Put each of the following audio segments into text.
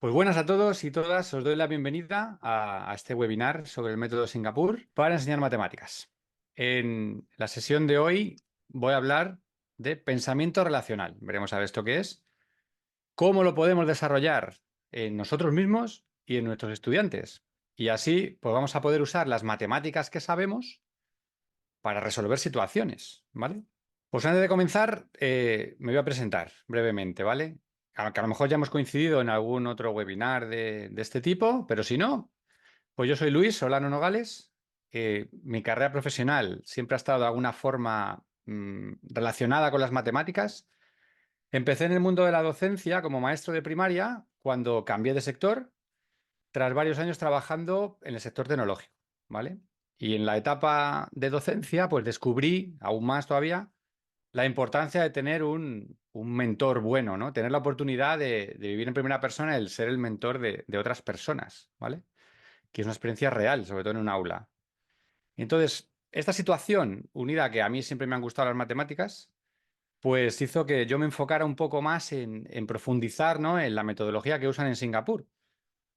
Pues buenas a todos y todas, os doy la bienvenida a este webinar sobre el método Singapur para enseñar matemáticas. En la sesión de hoy voy a hablar de pensamiento relacional. Veremos a ver esto qué es, cómo lo podemos desarrollar en nosotros mismos y en nuestros estudiantes. Y así pues vamos a poder usar las matemáticas que sabemos para resolver situaciones, ¿vale? Pues antes de comenzar, me voy a presentar brevemente, ¿vale? Que a lo mejor ya hemos coincidido en algún otro webinar de este tipo, pero si no, pues yo soy Luis Solano Nogales. Mi carrera profesional siempre ha estado de alguna forma relacionada con las matemáticas. Empecé en el mundo de la docencia como maestro de primaria cuando cambié de sector, tras varios años trabajando en el sector tecnológico, ¿vale? Y en la etapa de docencia, pues descubrí aún más todavía la importancia de tener un mentor bueno, ¿no? Tener la oportunidad de vivir en primera persona, el ser el mentor de otras personas, ¿vale? Que es una experiencia real, sobre todo en un aula. Entonces, esta situación, unida a que a mí siempre me han gustado las matemáticas, pues hizo que yo me enfocara un poco más en profundizar, ¿no? En la metodología que usan en Singapur.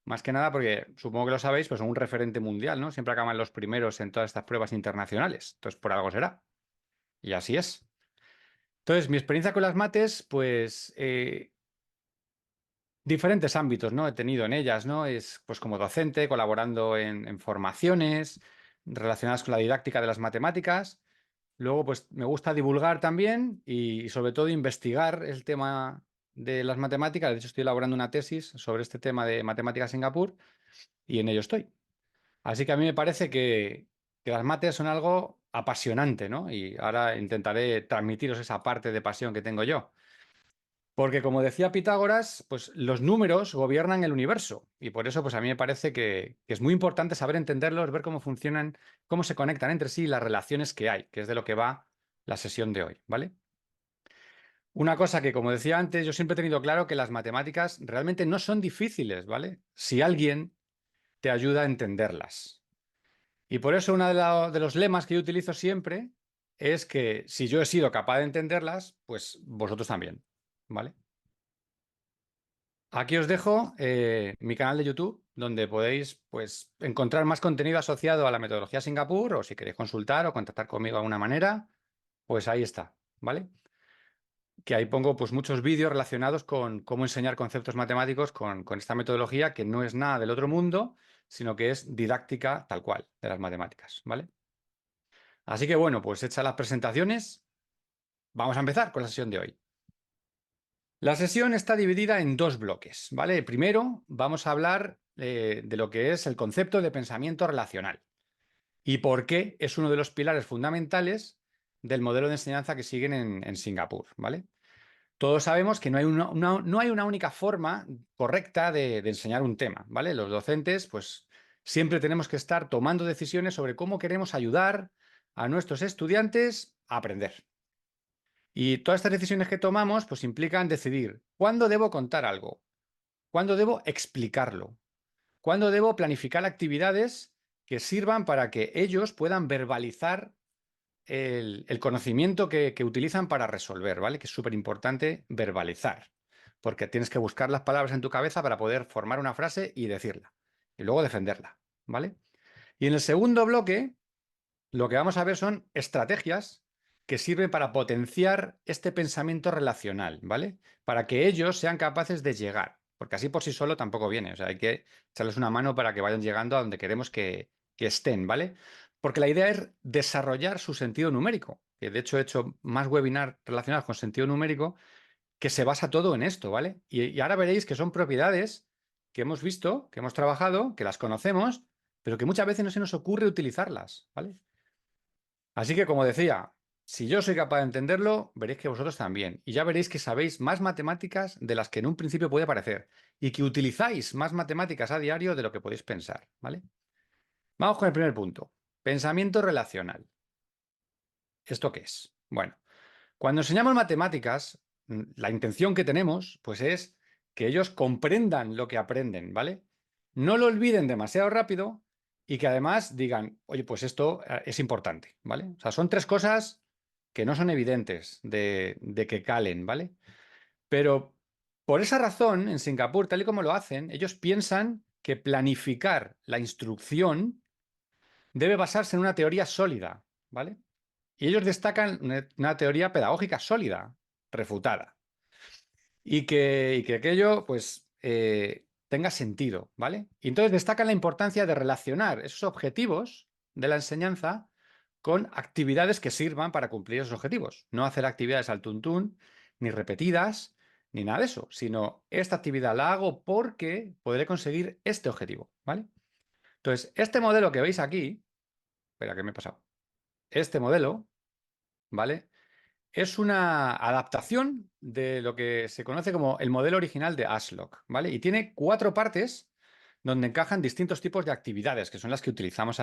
Más que nada porque, supongo que lo sabéis, pues son un referente mundial, ¿no? Siempre acaban los primeros en todas estas pruebas internacionales. Entonces, por algo será. Y así es. Entonces, mi experiencia con las mates, pues diferentes ámbitos, ¿no? He tenido en ellas, ¿no? Es pues como docente, colaborando en formaciones relacionadas con la didáctica de las matemáticas. Luego, pues me gusta divulgar también y sobre todo investigar el tema de las matemáticas. De hecho, estoy elaborando una tesis sobre este tema de matemáticas Singapur y en ello estoy. Así que a mí me parece que las mates son algo apasionante, ¿no? Y ahora intentaré transmitiros esa parte de pasión que tengo yo. Porque como decía Pitágoras, pues los números gobiernan el universo y por eso pues a mí me parece que es muy importante saber entenderlos, ver cómo funcionan, cómo se conectan entre sí y las relaciones que hay, que es de lo que va la sesión de hoy, ¿vale? Una cosa que, como decía antes, yo siempre he tenido claro que las matemáticas realmente no son difíciles, ¿vale? Si alguien te ayuda a entenderlas. Y por eso uno de los lemas que yo utilizo siempre es que si yo he sido capaz de entenderlas, pues vosotros también, ¿vale? Aquí os dejo mi canal de YouTube, donde podéis pues, encontrar más contenido asociado a la metodología Singapur, o si queréis consultar o contactar conmigo de alguna manera, pues ahí está, ¿vale? Que ahí pongo pues, muchos vídeos relacionados con cómo enseñar conceptos matemáticos con esta metodología, que no es nada del otro mundo, sino que es didáctica tal cual de las matemáticas, ¿vale? Así que bueno, pues hechas las presentaciones, vamos a empezar con la sesión de hoy. La sesión está dividida en dos bloques, ¿vale? Primero vamos a hablar de lo que es el concepto de pensamiento relacional y por qué es uno de los pilares fundamentales del modelo de enseñanza que siguen en Singapur, ¿vale? Todos sabemos que no hay no hay una única forma correcta de enseñar un tema, ¿vale? Los docentes, pues siempre tenemos que estar tomando decisiones sobre cómo queremos ayudar a nuestros estudiantes a aprender. Y todas estas decisiones que tomamos, pues implican decidir cuándo debo contar algo, cuándo debo explicarlo, cuándo debo planificar actividades que sirvan para que ellos puedan verbalizar el conocimiento que utilizan para resolver, ¿vale? Que es súper importante verbalizar, porque tienes que buscar las palabras en tu cabeza para poder formar una frase y decirla, y luego defenderla, ¿vale? Y en el segundo bloque, lo que vamos a ver son estrategias que sirven para potenciar este pensamiento relacional, ¿vale? Para que ellos sean capaces de llegar, porque así por sí solo tampoco viene, o sea, hay que echarles una mano para que vayan llegando a donde queremos que estén, ¿vale? Porque la idea es desarrollar su sentido numérico, que de hecho he hecho más webinars relacionados con sentido numérico, que se basa todo en esto, ¿vale? Y ahora veréis que son propiedades que hemos visto, que hemos trabajado, que las conocemos, pero que muchas veces no se nos ocurre utilizarlas, ¿vale? Así que, como decía, si yo soy capaz de entenderlo, veréis que vosotros también. Y ya veréis que sabéis más matemáticas de las que en un principio puede parecer. Y que utilizáis más matemáticas a diario de lo que podéis pensar, ¿vale? Vamos con el primer punto. Pensamiento relacional. ¿Esto qué es? Bueno, cuando enseñamos matemáticas, la intención que tenemos, pues es que ellos comprendan lo que aprenden, ¿vale? No lo olviden demasiado rápido y que además digan, oye, pues esto es importante, ¿vale? O sea, son tres cosas que no son evidentes de que calen, ¿vale? Pero Por esa razón, en Singapur, tal y como lo hacen, ellos piensan que planificar la instrucción debe basarse en una teoría sólida, ¿vale? Y ellos destacan una teoría pedagógica sólida, refutada, y que aquello, pues, tenga sentido, ¿vale? Y entonces destacan la importancia de relacionar esos objetivos de la enseñanza con actividades que sirvan para cumplir esos objetivos. No hacer actividades al tuntún, ni repetidas, ni nada de eso, sino esta actividad la hago porque podré conseguir este objetivo, ¿vale? Entonces, este modelo que veis aquí, espera, ¿qué me he pasado? Este modelo, ¿vale? Es una adaptación de lo que se conoce como el modelo original de Ashlock, ¿vale? Y tiene 4 partes donde encajan distintos tipos de actividades, que son las que utilizamos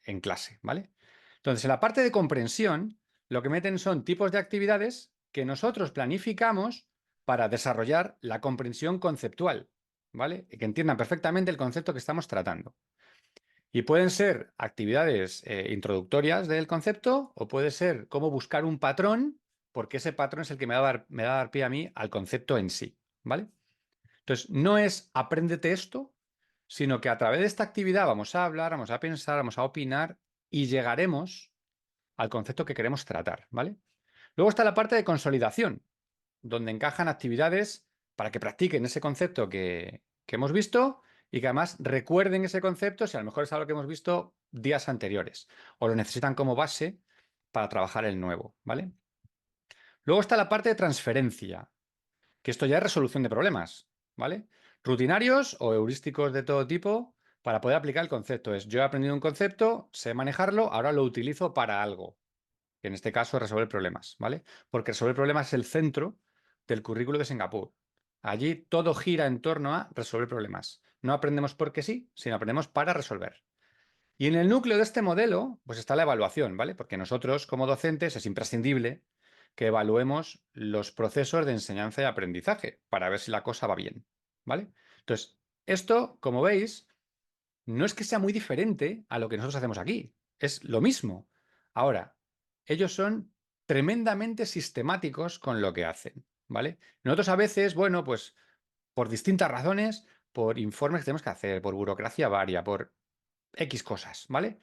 en clase, ¿vale? Entonces, en la parte de comprensión, lo que meten son tipos de actividades que nosotros planificamos para desarrollar la comprensión conceptual, ¿vale? Y que entiendan perfectamente el concepto que estamos tratando. Y pueden ser actividades introductorias del concepto o puede ser cómo buscar un patrón, porque ese patrón es el que me va a dar pie a mí al concepto en sí, ¿vale? Entonces, no es apréndete esto, sino que a través de esta actividad vamos a hablar, vamos a pensar, vamos a opinar y llegaremos al concepto que queremos tratar, ¿vale? Luego está la parte de consolidación, donde encajan actividades para que practiquen ese concepto que hemos visto y que además recuerden ese concepto si a lo mejor es algo que hemos visto días anteriores o lo necesitan como base para trabajar el nuevo, ¿vale? Luego está la parte de transferencia, que esto ya es resolución de problemas, ¿vale? Rutinarios o heurísticos de todo tipo para poder aplicar el concepto. Es, yo he aprendido un concepto, sé manejarlo, ahora lo utilizo para algo, que en este caso es resolver problemas, ¿vale? Porque resolver problemas es el centro del currículo de Singapur. Allí todo gira en torno a resolver problemas. No aprendemos porque sí, sino aprendemos para resolver. Y en el núcleo de este modelo, pues está la evaluación, ¿vale? Porque nosotros, como docentes, es imprescindible que evaluemos los procesos de enseñanza y aprendizaje para ver si la cosa va bien, ¿vale? Entonces, esto, como veis, no es que sea muy diferente a lo que nosotros hacemos aquí, es lo mismo. Ahora, ellos son tremendamente sistemáticos con lo que hacen, ¿vale? Nosotros a veces, bueno, pues por distintas razones, por informes que tenemos que hacer, por burocracia varia, por X cosas, ¿vale?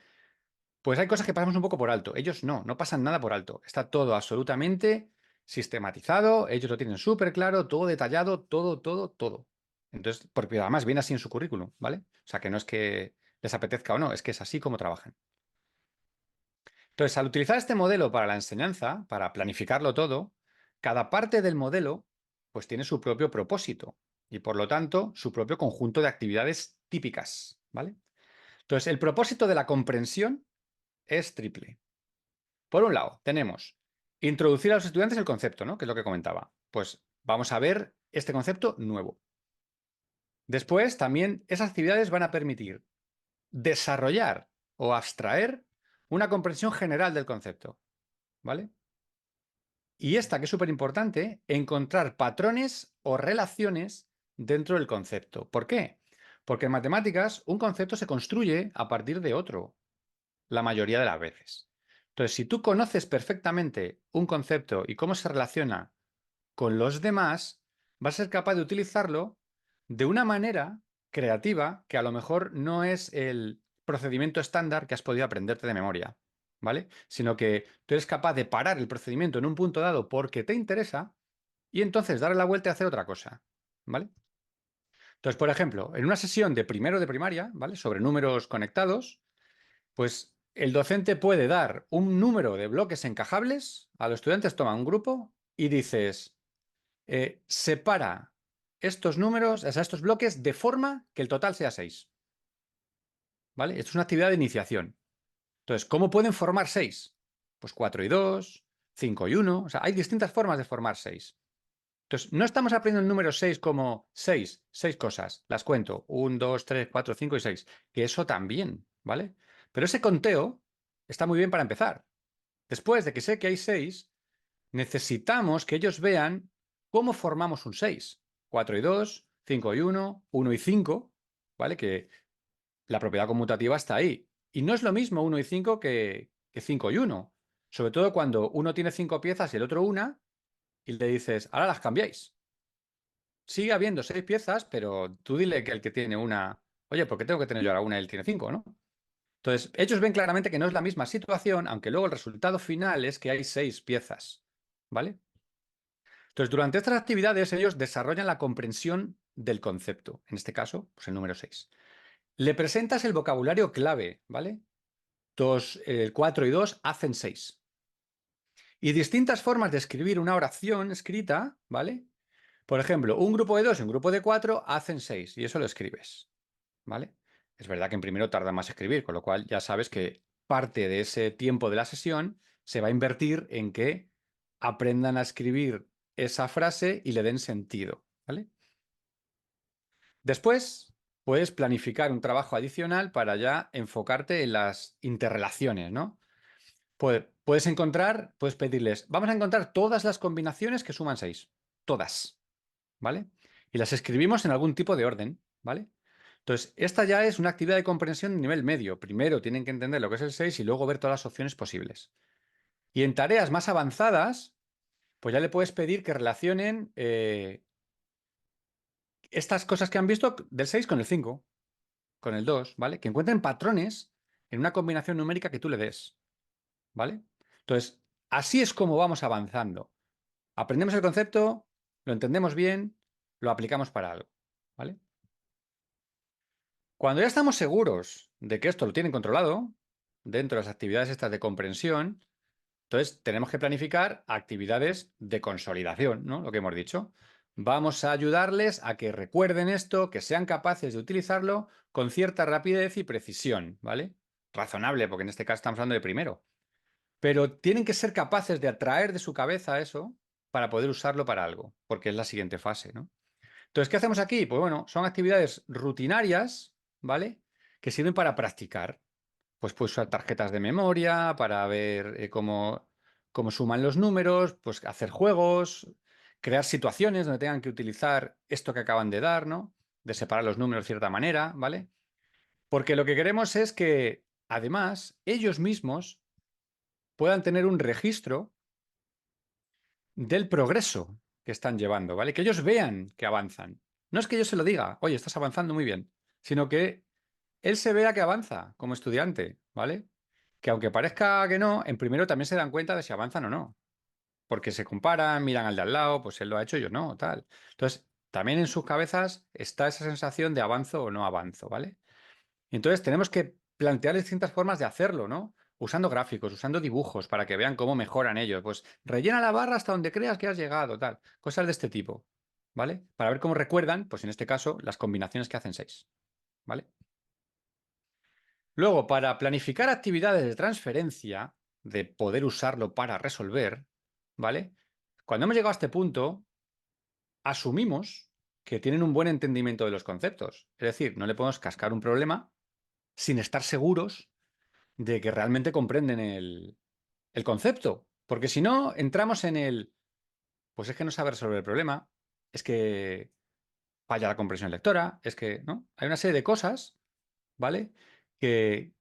Pues hay cosas que pasamos un poco por alto. Ellos no pasan nada por alto. Está todo absolutamente sistematizado, ellos lo tienen súper claro, todo detallado, todo, todo, todo. Entonces, porque además viene así en su currículum, ¿vale? O sea, que no es que les apetezca o no, es que es así como trabajan. Entonces, al utilizar este modelo para la enseñanza, para planificarlo todo, cada parte del modelo pues tiene su propio propósito y por lo tanto su propio conjunto de actividades típicas, ¿vale? Entonces, el propósito de la comprensión es triple. Por un lado, tenemos introducir a los estudiantes el concepto, ¿no? Que es lo que comentaba. Pues vamos a ver este concepto nuevo. Después, también esas actividades van a permitir desarrollar o abstraer una comprensión general del concepto, ¿vale? Y esta, que es súper importante, encontrar patrones o relaciones dentro del concepto. ¿Por qué? Porque en matemáticas un concepto se construye a partir de otro, la mayoría de las veces. Entonces, si tú conoces perfectamente un concepto y cómo se relaciona con los demás, vas a ser capaz de utilizarlo de una manera creativa que a lo mejor no es el procedimiento estándar que has podido aprenderte de memoria, ¿vale? Sino que tú eres capaz de parar el procedimiento en un punto dado porque te interesa y entonces darle la vuelta y hacer otra cosa, ¿vale? Entonces, por ejemplo, en una sesión de primero de primaria, ¿vale? Sobre números conectados, pues el docente puede dar un número de bloques encajables, a los estudiantes toma un grupo y dices, separa estos números, o sea, estos bloques de forma que el total sea 6, ¿vale? Esto es una actividad de iniciación. Entonces, ¿cómo pueden formar 6? Pues 4 y 2, 5 y 1, o sea, hay distintas formas de formar 6. Entonces, no estamos aprendiendo el número 6 como 6 cosas, las cuento, 1, 2, 3, 4, 5 y 6, que eso también, ¿vale? Pero ese conteo está muy bien para empezar. Después de que sé que hay 6, necesitamos que ellos vean cómo formamos un 6. 4 y 2, 5 y 1, 1 y 5, ¿vale? Que la propiedad conmutativa está ahí. Y no es lo mismo 1 y 5 que 5 y 1. Sobre todo cuando uno tiene 5 piezas y el otro una, y le dices, ahora las cambiáis. sigue habiendo 6 piezas, pero tú dile que el que tiene una, oye, ¿por qué tengo que tener yo ahora una y él tiene 5, ¿no? Entonces, ellos ven claramente que no es la misma situación, aunque luego el resultado final es que hay 6 piezas, ¿vale? Entonces, durante estas actividades, ellos desarrollan la comprensión del concepto, en este caso, pues el número 6. Le presentas el vocabulario clave, ¿vale? 2, 4 y 2 hacen 6. Y distintas formas de escribir una oración escrita, ¿vale? Por ejemplo, un grupo de 2 y un grupo de 4 hacen 6 y eso lo escribes, ¿vale? Es verdad que en primero tarda más escribir, con lo cual ya sabes que parte de ese tiempo de la sesión se va a invertir en que aprendan a escribir esa frase y le den sentido, ¿vale? Después puedes planificar un trabajo adicional para ya enfocarte en las interrelaciones, ¿no? Puedes pedirles, vamos a encontrar todas las combinaciones que suman 6, todas, ¿vale? Y las escribimos en algún tipo de orden, ¿vale? Entonces, esta ya es una actividad de comprensión de nivel medio. Primero tienen que entender lo que es el 6 y luego ver todas las opciones posibles. Y en tareas más avanzadas, pues ya le puedes pedir que relacionen estas cosas que han visto del 6 con el 5, con el 2, ¿vale? Que encuentren patrones en una combinación numérica que tú le des, ¿vale? Entonces, así es como vamos avanzando. Aprendemos el concepto, lo entendemos bien, lo aplicamos para algo, ¿vale? Cuando ya estamos seguros de que esto lo tienen controlado, dentro de las actividades estas de comprensión, entonces tenemos que planificar actividades de consolidación, ¿no? Lo que hemos dicho. Vamos a ayudarles a que recuerden esto, que sean capaces de utilizarlo con cierta rapidez y precisión, ¿vale? Razonable, porque en este caso estamos hablando de primero. Pero tienen que ser capaces de atraer de su cabeza eso para poder usarlo para algo, porque es la siguiente fase, ¿no? Entonces, ¿qué hacemos aquí? Pues bueno, son actividades rutinarias, ¿vale? Que sirven para practicar. Pues puedes usar tarjetas de memoria para ver cómo suman los números, pues hacer juegos, crear situaciones donde tengan que utilizar esto que acaban de dar, ¿no? De separar los números de cierta manera, ¿vale? Porque lo que queremos es que, además, ellos mismos puedan tener un registro del progreso que están llevando, ¿vale? Que ellos vean que avanzan. No es que yo se lo diga, oye, estás avanzando muy bien, sino que él se vea que avanza como estudiante, ¿vale? Que aunque parezca que no, en primero también se dan cuenta de si avanzan o no, porque se comparan, miran al de al lado, pues él lo ha hecho, yo no, tal. Entonces, también en sus cabezas está esa sensación de avanzo o no avanzo, ¿vale? Entonces tenemos que plantear distintas formas de hacerlo, ¿no? Usando gráficos, usando dibujos para que vean cómo mejoran ellos. Pues rellena la barra hasta donde creas que has llegado, tal. Cosas de este tipo, ¿vale? Para ver cómo recuerdan, pues en este caso, las combinaciones que hacen 6, ¿vale? Luego, para planificar actividades de transferencia, de poder usarlo para resolver, ¿vale? Cuando hemos llegado a este punto, asumimos que tienen un buen entendimiento de los conceptos. Es decir, no le podemos cascar un problema sin estar seguros de que realmente comprenden el concepto. Porque si no, entramos en pues es que no sabe resolver el problema, es que falla la comprensión lectora, es que, ¿no? Hay una serie de cosas, ¿vale? Que,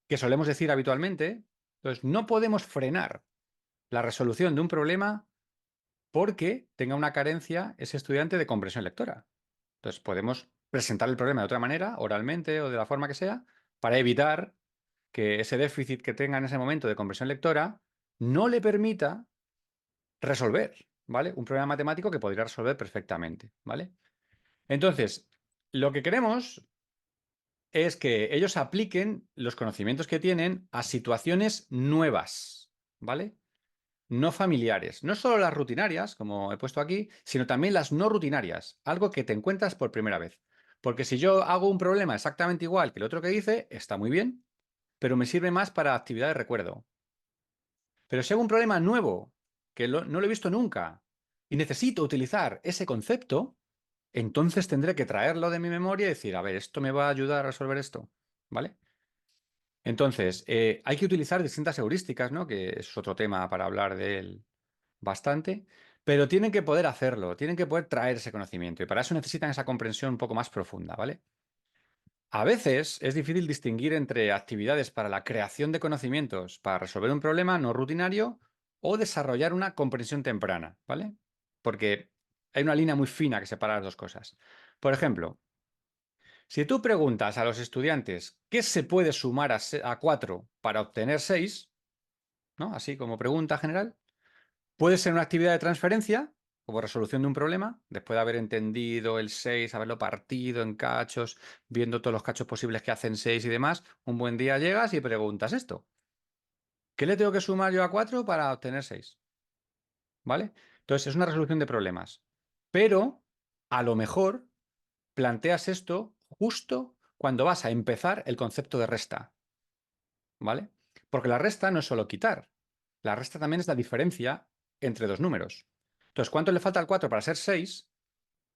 que solemos decir habitualmente. Entonces, no podemos frenar la resolución de un problema porque tenga una carencia ese estudiante de comprensión lectora. Entonces, podemos presentar el problema de otra manera, oralmente o de la forma que sea, para evitar que ese déficit que tenga en ese momento de comprensión lectora no le permita resolver, ¿vale? Un problema matemático que podría resolver perfectamente, ¿vale? Entonces, lo que queremos es que ellos apliquen los conocimientos que tienen a situaciones nuevas, ¿vale? No familiares, no solo las rutinarias, como he puesto aquí, sino también las no rutinarias, algo que te encuentras por primera vez. Porque si yo hago un problema exactamente igual que el otro que hice, está muy bien, pero me sirve más para actividad de recuerdo. Pero si hago un problema nuevo, que no lo he visto nunca, y necesito utilizar ese concepto, entonces tendré que traerlo de mi memoria y decir, a ver, esto me va a ayudar a resolver esto, ¿vale? Entonces, hay que utilizar distintas heurísticas, ¿no? Que es otro tema para hablar de él bastante, pero tienen que poder hacerlo, tienen que poder traer ese conocimiento, y para eso necesitan esa comprensión un poco más profunda, ¿vale? A veces es difícil distinguir entre actividades para la creación de conocimientos para resolver un problema no rutinario o desarrollar una comprensión temprana, ¿vale? Porque hay una línea muy fina que separa las dos cosas. Por ejemplo, si tú preguntas a los estudiantes qué se puede sumar a 4 para obtener 6, ¿no? Así como pregunta general, puede ser una actividad de transferencia, como resolución de un problema, después de haber entendido el 6, haberlo partido en cachos, viendo todos los cachos posibles que hacen 6 y demás, un buen día llegas y preguntas esto. ¿Qué le tengo que sumar yo a 4 para obtener 6? ¿Vale? Entonces, es una resolución de problemas. Pero, a lo mejor, planteas esto justo cuando vas a empezar el concepto de resta. ¿Vale? Porque la resta no es solo quitar. La resta también es la diferencia entre dos números. Entonces, ¿cuánto le falta al 4 para ser 6?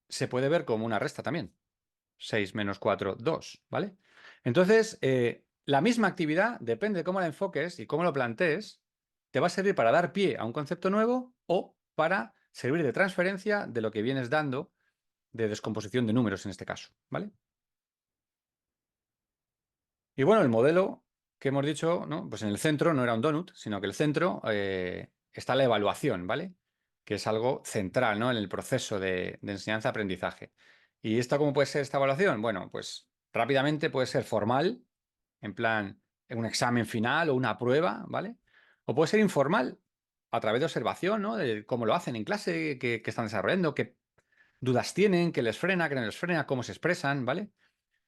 Se puede ver como una resta también. 6 menos 4, 2, ¿vale? Entonces, la misma actividad, depende de cómo la enfoques y cómo lo plantees, te va a servir para dar pie a un concepto nuevo o para servir de transferencia de lo que vienes dando de descomposición de números en este caso, ¿vale? Y bueno, el modelo que hemos dicho, ¿no? Pues en el centro no era un donut, sino que el centro está la evaluación, ¿vale? Que es algo central, ¿no? En el proceso de enseñanza-aprendizaje. ¿Y esto cómo puede ser esta evaluación? Bueno, pues rápidamente puede ser formal, en plan un examen final o una prueba, ¿vale? O puede ser informal, a través de observación, ¿no? De cómo lo hacen en clase, qué están desarrollando, qué dudas tienen, qué les frena, qué no les frena, cómo se expresan, ¿vale?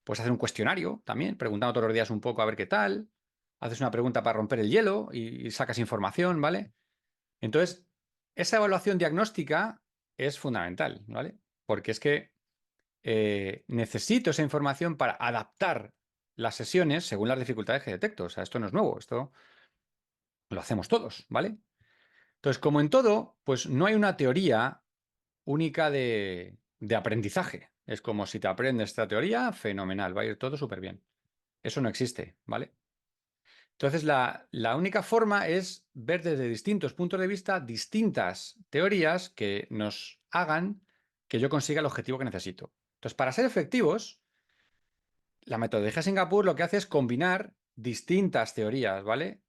Puedes hacer un cuestionario también, preguntando todos los días un poco a ver qué tal. Haces una pregunta para romper el hielo y sacas información, ¿vale? Entonces, esa evaluación diagnóstica es fundamental, ¿vale? Porque es que necesito esa información para adaptar las sesiones según las dificultades que detecto. O sea, esto no es nuevo, esto lo hacemos todos, ¿vale? Entonces, como en todo, pues no hay una teoría única de aprendizaje. Es como si te aprendes esta teoría, fenomenal, va a ir todo súper bien. Eso no existe, ¿vale? Entonces, la única forma es ver desde distintos puntos de vista distintas teorías que nos hagan que yo consiga el objetivo que necesito. Entonces, para ser efectivos, la metodología Singapur lo que hace es combinar distintas teorías, ¿vale?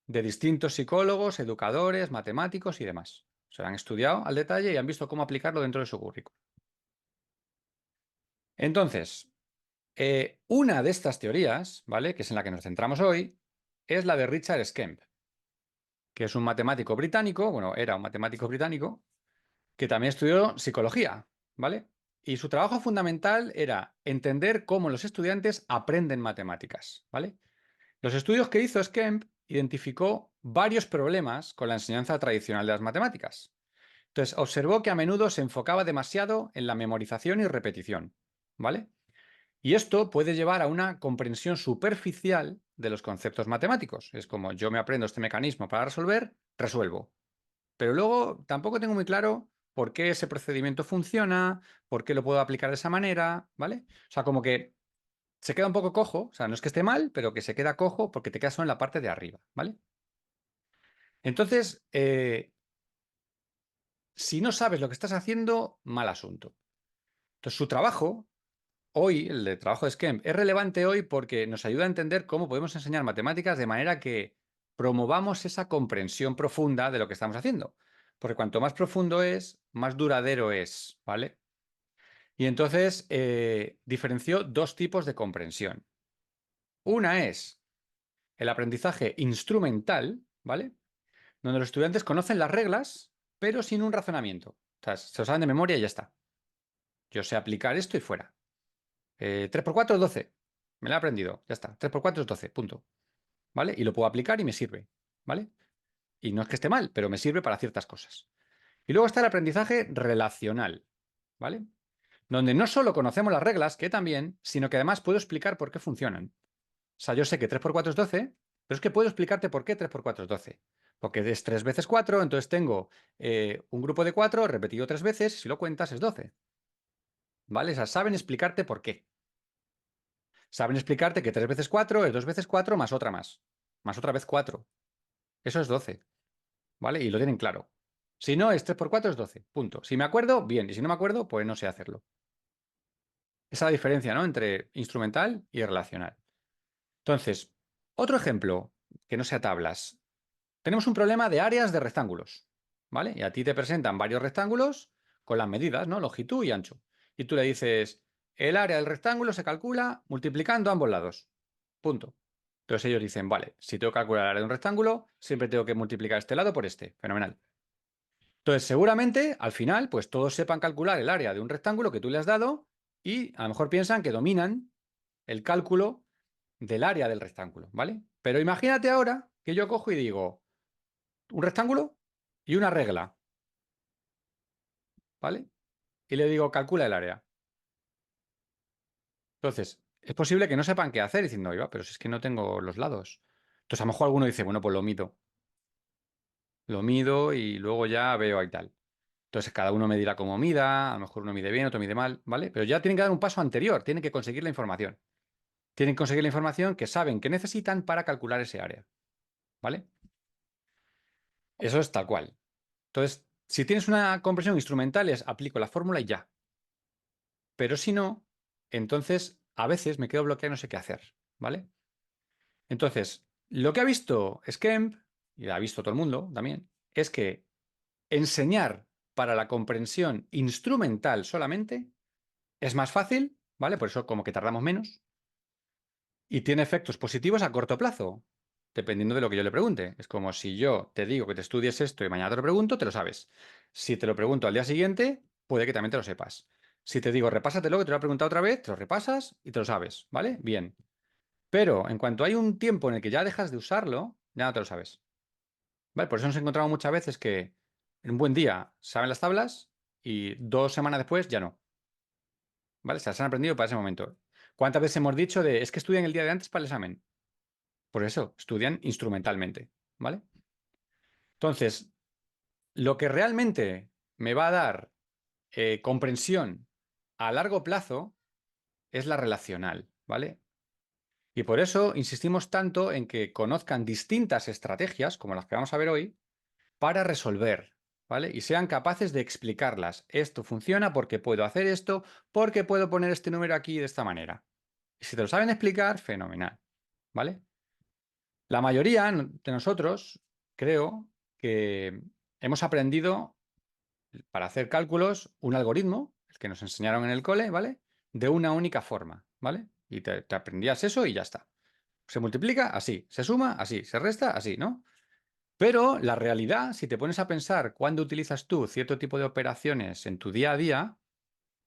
De distintos psicólogos, educadores, matemáticos y demás. Se lo han estudiado al detalle y han visto cómo aplicarlo dentro de su currículum. Entonces, una de estas teorías, ¿vale? Que es en la que nos centramos hoy, es la de Richard Skemp, que es un matemático británico, bueno, era un matemático británico, que también estudió psicología, ¿vale? Y su trabajo fundamental era entender cómo los estudiantes aprenden matemáticas, ¿vale? Los estudios que hizo Skemp identificó varios problemas con la enseñanza tradicional de las matemáticas. Entonces, observó que a menudo se enfocaba demasiado en la memorización y repetición, ¿vale? Y esto puede llevar a una comprensión superficial de los conceptos matemáticos. Es como yo me aprendo este mecanismo para resolver, resuelvo. Pero luego tampoco tengo muy claro por qué ese procedimiento funciona, por qué lo puedo aplicar de esa manera, ¿vale? O sea, como que se queda un poco cojo, o sea, no es que esté mal, pero que se queda cojo porque te quedas solo en la parte de arriba, ¿vale? Entonces, si no sabes lo que estás haciendo, mal asunto. Entonces, su trabajo, hoy, el de trabajo de Skemp, es relevante hoy porque nos ayuda a entender cómo podemos enseñar matemáticas de manera que promovamos esa comprensión profunda de lo que estamos haciendo. Porque cuanto más profundo es, más duradero es, ¿vale? Y entonces diferenció dos tipos de comprensión. Una es el aprendizaje instrumental, ¿vale? Donde los estudiantes conocen las reglas, pero sin un razonamiento. O sea, se lo saben de memoria y ya está. Yo sé aplicar esto y fuera. 3 por 4 es 12. Me lo he aprendido. Ya está. 3 por 4 es 12. Punto. ¿Vale? Y lo puedo aplicar y me sirve. ¿Vale? Y no es que esté mal, pero me sirve para ciertas cosas. Y luego está el aprendizaje relacional. ¿Vale? Donde no solo conocemos las reglas, que también, sino que además puedo explicar por qué funcionan. O sea, yo sé que 3 por 4 es 12, pero es que puedo explicarte por qué 3 por 4 es 12. Porque es 3 veces 4, entonces tengo un grupo de 4 repetido 3 veces, si lo cuentas es 12. ¿Vale? O sea, saben explicarte por qué. Saben explicarte que 3 veces 4 es 2 veces 4 más otra más. Más otra vez 4. Eso es 12. ¿Vale? Y lo tienen claro. Si no, es 3 por 4 es 12. Punto. Si me acuerdo, bien. Y si no me acuerdo, pues no sé hacerlo. Esa es la diferencia, ¿no? Entre instrumental y relacional. Entonces, otro ejemplo que no sea tablas. Tenemos un problema de áreas de rectángulos. ¿Vale? Y a ti te presentan varios rectángulos con las medidas, ¿no? Longitud y ancho. Y tú le dices, el área del rectángulo se calcula multiplicando ambos lados. Punto. Entonces ellos dicen, vale, si tengo que calcular el área de un rectángulo, siempre tengo que multiplicar este lado por este. Fenomenal. Entonces, seguramente, al final, pues todos sepan calcular el área de un rectángulo que tú le has dado y a lo mejor piensan que dominan el cálculo del área del rectángulo, ¿vale? Pero imagínate ahora que yo cojo y digo un rectángulo y una regla, ¿vale? Y le digo, calcula el área. Entonces, es posible que no sepan qué hacer diciendo, oiga, pero si es que no tengo los lados. Entonces, a lo mejor alguno dice, bueno, pues lo mido. Lo mido y luego ya veo ahí tal. Entonces, cada uno me dirá cómo mida, a lo mejor uno mide bien, otro mide mal, ¿vale? Pero ya tienen que dar un paso anterior, tienen que conseguir la información. Tienen que conseguir la información que saben que necesitan para calcular ese área, ¿vale? Eso es tal cual. Entonces, si tienes una comprensión instrumental, es aplico la fórmula y ya. Pero si no, entonces a veces me quedo bloqueado y no sé qué hacer, ¿vale? Entonces, lo que ha visto Skemp, y ha visto todo el mundo también, es que enseñar para la comprensión instrumental solamente es más fácil, ¿vale? Por eso como que tardamos menos, y tiene efectos positivos a corto plazo, dependiendo de lo que yo le pregunte. Es como si yo te digo que te estudies esto y mañana te lo pregunto, te lo sabes. Si te lo pregunto al día siguiente, puede que también te lo sepas. Si te digo repásatelo, que te lo he preguntado otra vez, te lo repasas y te lo sabes, ¿vale? Bien. Pero en cuanto hay un tiempo en el que ya dejas de usarlo, ya no te lo sabes. ¿Vale? Por eso nos encontramos muchas veces que en un buen día saben las tablas y 2 semanas después ya no. ¿Vale? Se las han aprendido para ese momento. ¿Cuántas veces hemos dicho de es que estudian el día de antes para el examen? Por eso, estudian instrumentalmente, ¿vale? Entonces, lo que realmente me va a dar comprensión a largo plazo es la relacional, ¿vale? Y por eso insistimos tanto en que conozcan distintas estrategias, como las que vamos a ver hoy, para resolver, ¿vale? Y sean capaces de explicarlas. Esto funciona porque puedo hacer esto, porque puedo poner este número aquí de esta manera. Y si te lo saben explicar, fenomenal, ¿vale? La mayoría de nosotros, creo que hemos aprendido para hacer cálculos un algoritmo, el que nos enseñaron en el cole, ¿vale? De una única forma, ¿vale? Y te aprendías eso y ya está. Se multiplica así, se suma así, se resta así, ¿no? Pero la realidad, si te pones a pensar cuándo utilizas tú cierto tipo de operaciones en tu día a día,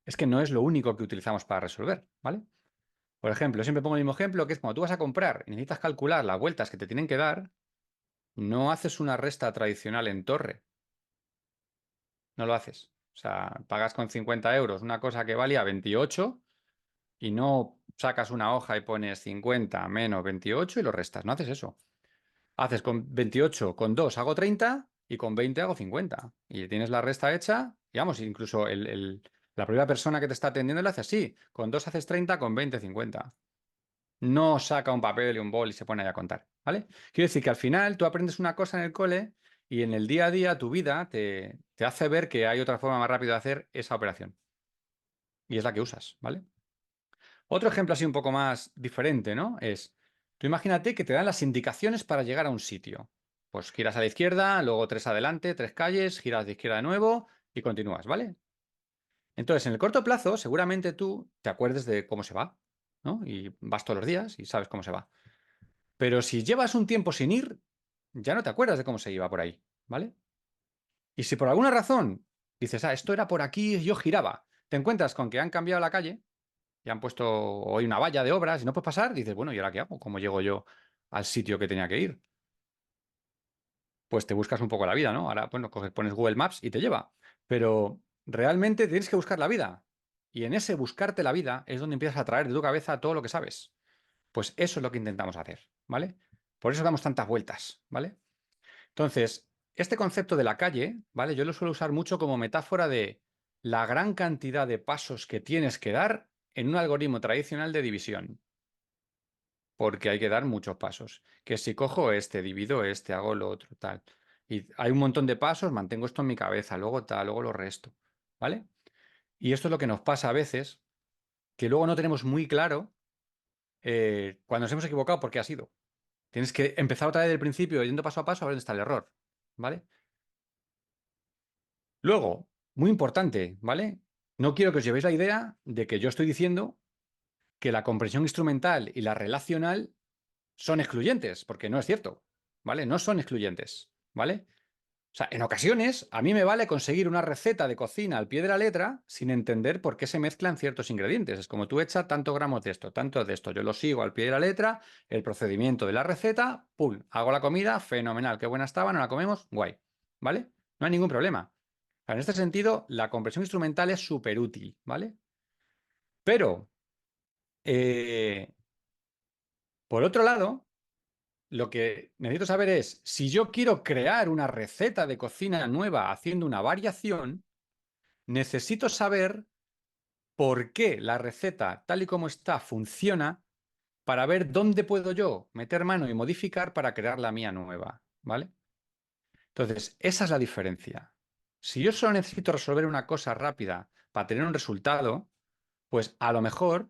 es que no es lo único que utilizamos para resolver, ¿vale? Por ejemplo, siempre pongo el mismo ejemplo, que es cuando tú vas a comprar y necesitas calcular las vueltas que te tienen que dar, no haces una resta tradicional en torre, no lo haces. O sea, pagas con 50 euros una cosa que valía 28 y no sacas una hoja y pones 50 menos 28 y lo restas, no haces eso. Haces con 28, con 2 hago 30 y con 20 hago 50. Y tienes la resta hecha, digamos, incluso la primera persona que te está atendiendo le hace así. Con 2 haces 30, con 20, 50. No saca un papel y un bol y se pone ahí a contar, ¿vale? Quiero decir que al final tú aprendes una cosa en el cole y en el día a día tu vida te hace ver que hay otra forma más rápida de hacer esa operación. Y es la que usas, ¿vale? Otro ejemplo así un poco más diferente, ¿no? Es, tú imagínate que te dan las indicaciones para llegar a un sitio. Pues giras a la izquierda, luego 3 adelante, 3 calles, giras de izquierda de nuevo y continúas, ¿vale? Entonces, en el corto plazo, seguramente tú te acuerdes de cómo se va, ¿no? Y vas todos los días y sabes cómo se va. Pero si llevas un tiempo sin ir, ya no te acuerdas de cómo se iba por ahí, ¿vale? Y si por alguna razón dices, ah, esto era por aquí y yo giraba, te encuentras con que han cambiado la calle y han puesto hoy una valla de obras y no puedes pasar, dices, bueno, ¿y ahora qué hago? ¿Cómo llego yo al sitio que tenía que ir? Pues te buscas un poco la vida, ¿no? Ahora, bueno, pones Google Maps y te lleva. Pero realmente tienes que buscar la vida. Y en ese buscarte la vida es donde empiezas a traer de tu cabeza todo lo que sabes. Pues eso es lo que intentamos hacer, ¿vale? Por eso damos tantas vueltas, ¿vale? Entonces, este concepto de la calle, ¿vale? Yo lo suelo usar mucho como metáfora de la gran cantidad de pasos que tienes que dar en un algoritmo tradicional de división, porque hay que dar muchos pasos. Que si cojo este, divido este, hago lo otro, tal. Y hay un montón de pasos, mantengo esto en mi cabeza, luego tal, luego lo resto, ¿vale? Y esto es lo que nos pasa a veces, que luego no tenemos muy claro cuando nos hemos equivocado por qué ha sido. Tienes que empezar otra vez del principio, yendo paso a paso, a ver dónde está el error, ¿vale? Luego, Muy importante, ¿vale? No quiero que os llevéis la idea de que yo estoy diciendo que la comprensión instrumental y la relacional son excluyentes, porque no es cierto, ¿vale? No son excluyentes, ¿vale? O sea, en ocasiones a mí me vale conseguir una receta de cocina al pie de la letra sin entender por qué se mezclan ciertos ingredientes. Es como tú echas tantos gramos de esto, tanto de esto. Yo lo sigo al pie de la letra, el procedimiento de la receta, ¡pum! Hago la comida, fenomenal, qué buena estaba, no la comemos, guay, ¿vale? No hay ningún problema. En este sentido, la compresión instrumental es súper útil, ¿vale? Pero, eh, por otro lado, lo que necesito saber es, si yo quiero crear una receta de cocina nueva haciendo una variación, necesito saber por qué la receta, tal y como está, funciona para ver dónde puedo yo meter mano y modificar para crear la mía nueva, ¿vale? Entonces, esa es la diferencia. Si yo solo necesito resolver una cosa rápida para tener un resultado, pues a lo mejor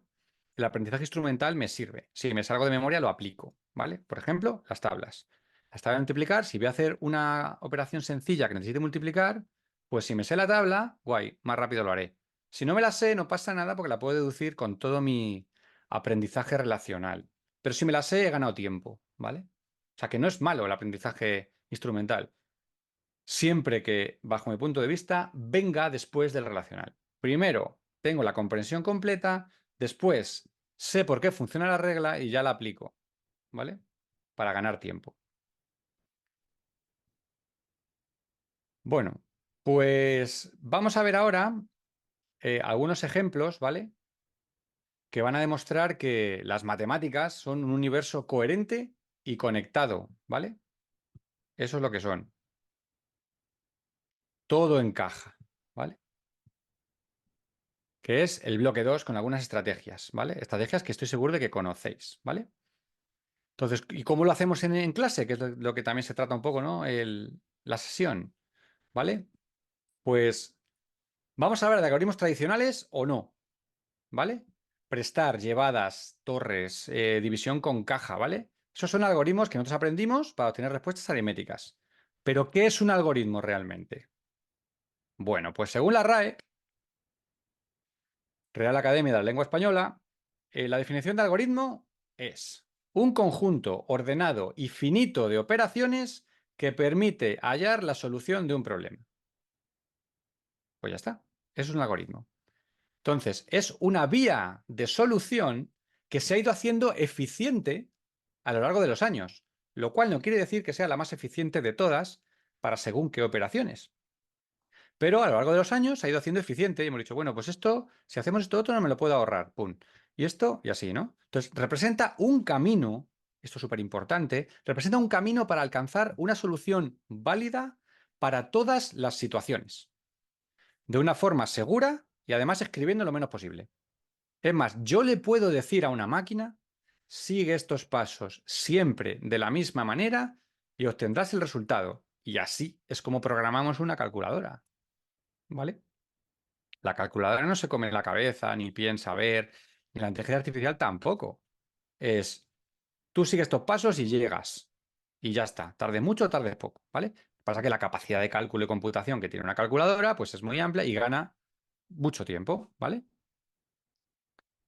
el aprendizaje instrumental me sirve. Si me salgo de memoria, lo aplico, ¿vale? Por ejemplo, las tablas. Las tablas de multiplicar, si voy a hacer una operación sencilla que necesite multiplicar, pues si me sé la tabla, guay, más rápido lo haré. Si no me la sé, no pasa nada porque la puedo deducir con todo mi aprendizaje relacional. Pero si me la sé, he ganado tiempo, ¿vale? O sea que no es malo el aprendizaje instrumental siempre que, bajo mi punto de vista, venga después del relacional. Primero, tengo la comprensión completa, después sé por qué funciona la regla y ya la aplico, ¿vale? Para ganar tiempo. Bueno, pues vamos a ver ahora algunos ejemplos, ¿vale? Que van a demostrar que las matemáticas son un universo coherente y conectado, ¿vale? Eso es lo que son. Todo encaja, ¿vale? Que es el bloque 2 con algunas estrategias, ¿vale? Estrategias que estoy seguro de que conocéis, ¿vale? Entonces, ¿y cómo lo hacemos en clase? Que es lo que también se trata un poco, ¿no? La sesión, ¿vale? Pues vamos a hablar de algoritmos tradicionales o no, ¿vale? Prestar, llevadas, torres, división con caja, ¿vale? Esos son algoritmos que nosotros aprendimos para obtener respuestas aritméticas. Pero, ¿qué es un algoritmo realmente? Bueno, pues según la RAE, Real Academia de la Lengua Española, la definición de algoritmo es un conjunto ordenado y finito de operaciones que permite hallar la solución de un problema. Pues ya está. Eso es un algoritmo. Entonces, es una vía de solución que se ha ido haciendo eficiente a lo largo de los años, lo cual no quiere decir que sea la más eficiente de todas para según qué operaciones. Pero a lo largo de los años se ha ido haciendo eficiente y hemos dicho, bueno, pues esto, si hacemos esto otro, no me lo puedo ahorrar. Pum. Y esto, y así, ¿no? Entonces, representa un camino, esto es súper importante, representa un camino para alcanzar una solución válida para todas las situaciones, de una forma segura y además escribiendo lo menos posible. Es más, yo le puedo decir a una máquina, sigue estos pasos siempre de la misma manera y obtendrás el resultado. Y así es como programamos una calculadora, ¿vale? La calculadora no se come la cabeza, ni piensa ver, ni la inteligencia artificial tampoco. Es, tú sigues estos pasos y llegas. Y ya está. Tarde mucho o tarde poco, ¿vale? Pasa que la capacidad de cálculo y computación que tiene una calculadora, pues es muy amplia y gana mucho tiempo, ¿vale?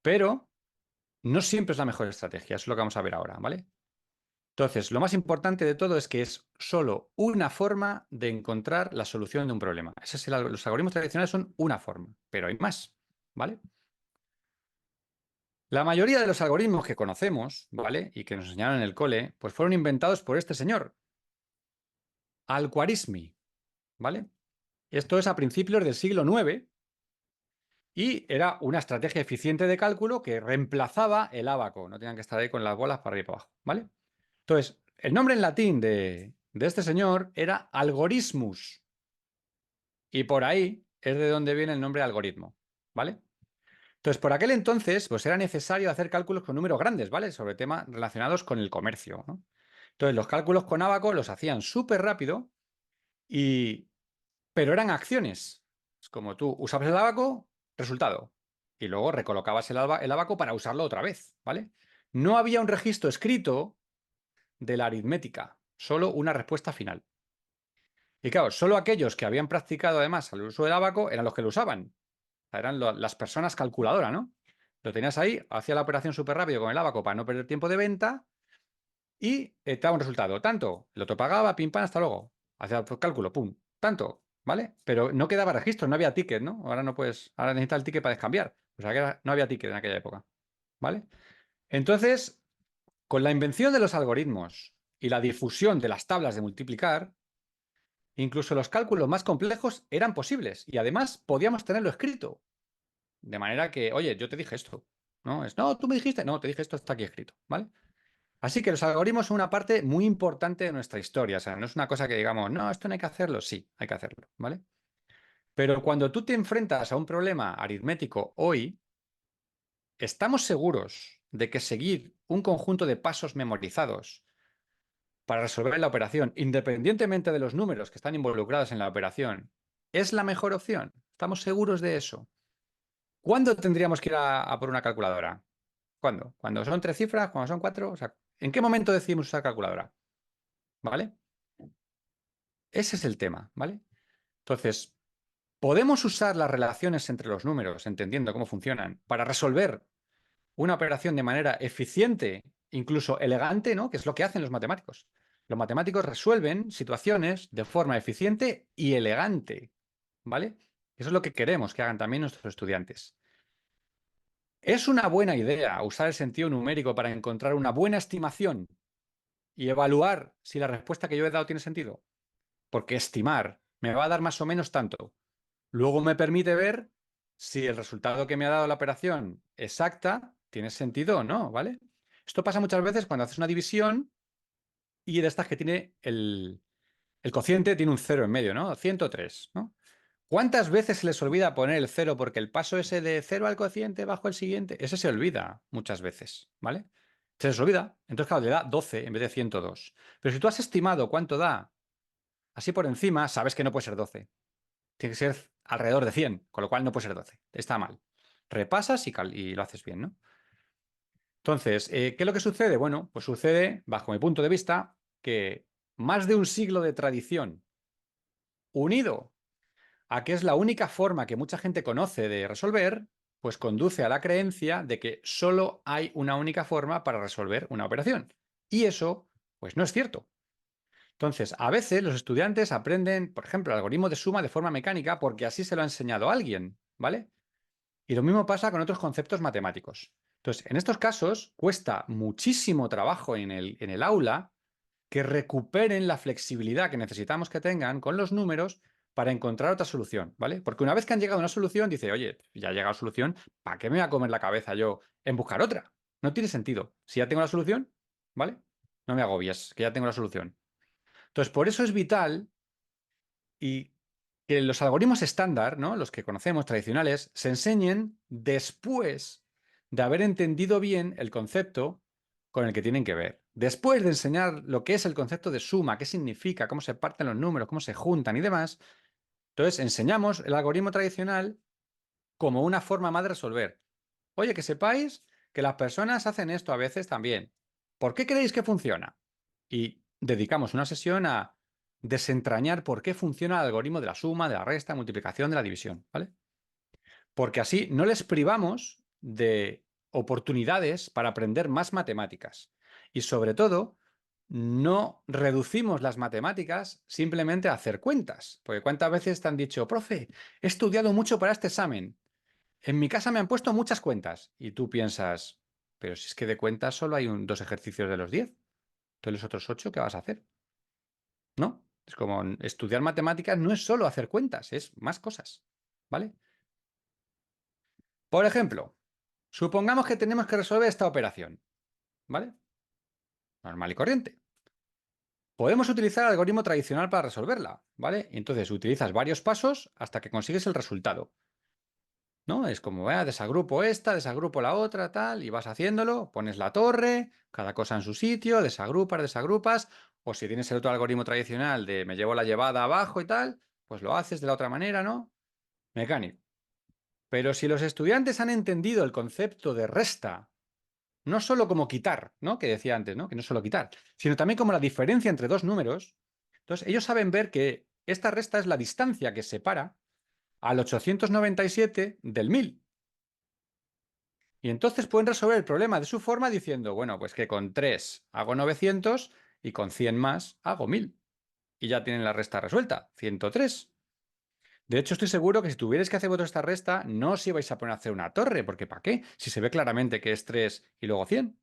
Pero no siempre es la mejor estrategia, eso es lo que vamos a ver ahora, ¿vale? Entonces, lo más importante de todo es que es solo una forma de encontrar la solución de un problema. Los algoritmos tradicionales son una forma, pero hay más, ¿vale? La mayoría de los algoritmos que conocemos, ¿vale? Y que nos enseñaron en el cole, pues fueron inventados por este señor, Al-Khwarizmi, ¿vale? Esto es a principios del siglo IX y era una estrategia eficiente de cálculo que reemplazaba el ábaco. No tenían que estar ahí con las bolas para arriba y para abajo, ¿vale? Entonces, el nombre en latín de este señor era Algorismus y por ahí es de donde viene el nombre algoritmo, ¿vale? Entonces, por aquel entonces, pues era necesario hacer cálculos con números grandes, ¿vale? Sobre temas relacionados con el comercio, ¿no? Entonces, los cálculos con ábaco los hacían súper rápido, y... pero eran acciones. Es como tú usabas el ábaco, resultado, y luego recolocabas el ábaco para usarlo otra vez, ¿vale? No había un registro escrito de la aritmética, solo una respuesta final. Y claro, solo aquellos que habían practicado además el uso del ábaco eran los que lo usaban. O sea, eran las personas calculadoras, ¿no? Lo tenías ahí, hacía la operación súper rápido con el ábaco para no perder tiempo de venta y te daba un resultado. Tanto, el otro pagaba, pim, pam, hasta luego. Hacía el cálculo, pum, tanto, ¿vale? Pero no quedaba registro, no había ticket, ¿no? Ahora no puedes, ahora necesitas el ticket para descambiar. O sea que no había ticket en aquella época, ¿vale? Entonces, con la invención de los algoritmos y la difusión de las tablas de multiplicar, incluso los cálculos más complejos eran posibles y además podíamos tenerlo escrito. De manera que, oye, yo te dije esto, ¿no? No, tú me dijiste, no, te dije esto, está aquí escrito, ¿vale? Así que los algoritmos son una parte muy importante de nuestra historia. O sea, no es una cosa que digamos, no, esto no hay que hacerlo. Sí, hay que hacerlo, ¿vale? Pero cuando tú te enfrentas a un problema aritmético hoy, estamos seguros de que seguir un conjunto de pasos memorizados para resolver la operación, independientemente de los números que están involucrados en la operación, es la mejor opción. Estamos seguros de eso. ¿Cuándo tendríamos que ir a por una calculadora? ¿Cuándo? ¿Cuando son 3 cifras? ¿Cuando son 4? O sea, ¿en qué momento decidimos usar calculadora? ¿Vale? Ese es el tema, ¿vale? Entonces, podemos usar las relaciones entre los números, entendiendo cómo funcionan, para resolver una operación de manera eficiente, incluso elegante, ¿no? Que es lo que hacen los matemáticos. Los matemáticos resuelven situaciones de forma eficiente y elegante, ¿vale? Eso es lo que queremos que hagan también nuestros estudiantes. Es una buena idea usar el sentido numérico para encontrar una buena estimación y evaluar si la respuesta que yo he dado tiene sentido. Porque estimar me va a dar más o menos tanto. Luego me permite ver si el resultado que me ha dado la operación exacta tiene sentido o no, ¿vale? Esto pasa muchas veces cuando haces una división y de estas que tiene el cociente tiene un cero en medio, ¿no? 103, ¿no? ¿Cuántas veces se les olvida poner el cero porque el paso ese de cero al cociente bajo el siguiente, ese se olvida muchas veces, ¿vale? Se les olvida. Entonces, claro, le da 12 en vez de 102. Pero si tú has estimado cuánto da así por encima, sabes que no puede ser 12. Tiene que ser alrededor de 100, con lo cual no puede ser 12. Está mal. Repasas y lo haces bien, ¿no? Entonces, ¿qué es lo que sucede? Bueno, pues sucede, bajo mi punto de vista, que más de un siglo de tradición unido a que es la única forma que mucha gente conoce de resolver, pues conduce a la creencia de que solo hay una única forma para resolver una operación. Y eso, pues no es cierto. Entonces, a veces los estudiantes aprenden, por ejemplo, el algoritmo de suma de forma mecánica porque así se lo ha enseñado alguien, ¿vale? Y lo mismo pasa con otros conceptos matemáticos. Entonces, en estos casos, cuesta muchísimo trabajo en el aula que recuperen la flexibilidad que necesitamos que tengan con los números para encontrar otra solución, ¿vale? Porque una vez que han llegado a una solución, dice, oye, ya ha llegado a solución, ¿para qué me voy a comer la cabeza yo en buscar otra? No tiene sentido. Si ya tengo la solución, ¿vale? No me agobies, que ya tengo la solución. Entonces, por eso es vital y que los algoritmos estándar, ¿no? Los que conocemos tradicionales, se enseñen después de haber entendido bien el concepto con el que tienen que ver. Después de enseñar lo que es el concepto de suma, qué significa, cómo se parten los números, cómo se juntan y demás, entonces enseñamos el algoritmo tradicional como una forma más de resolver. Oye, que sepáis que las personas hacen esto a veces también. ¿Por qué creéis que funciona? Y dedicamos una sesión a desentrañar por qué funciona el algoritmo de la suma, de la resta, multiplicación, de la división, ¿vale? Porque así no les privamos de oportunidades para aprender más matemáticas. Y sobre todo, no reducimos las matemáticas simplemente a hacer cuentas. Porque ¿cuántas veces te han dicho, profe, he estudiado mucho para este examen? En mi casa me han puesto muchas cuentas. Y tú piensas, pero si es que de cuentas solo hay dos ejercicios de los 10. Entonces los otros 8, ¿qué vas a hacer? ¿No? Es como estudiar matemáticas no es solo hacer cuentas, es más cosas. ¿Vale? Por ejemplo, supongamos que tenemos que resolver esta operación. ¿Vale? Normal y corriente. Podemos utilizar el algoritmo tradicional para resolverla. ¿Vale? Y entonces utilizas varios pasos hasta que consigues el resultado. ¿No? Es como, desagrupo esta, desagrupo la otra, tal, y vas haciéndolo, pones la torre, cada cosa en su sitio, desagrupas, desagrupas, o si tienes el otro algoritmo tradicional de me llevo la llevada abajo y tal, pues lo haces de la otra manera, ¿no? Mecánico. Pero si los estudiantes han entendido el concepto de resta, no solo como quitar, ¿no? Que decía antes, ¿no? Que no es solo quitar, sino también como la diferencia entre dos números, entonces ellos saben ver que esta resta es la distancia que separa al 897 del 1000. Y entonces pueden resolver el problema de su forma diciendo, bueno, pues que con 3 hago 900 y con 100 más hago 1000. Y ya tienen la resta resuelta, 103. De hecho, estoy seguro que si tuvierais que hacer vosotros esta resta, no os ibais a poner a hacer una torre, porque ¿para qué? Si se ve claramente que es 3 y luego 100,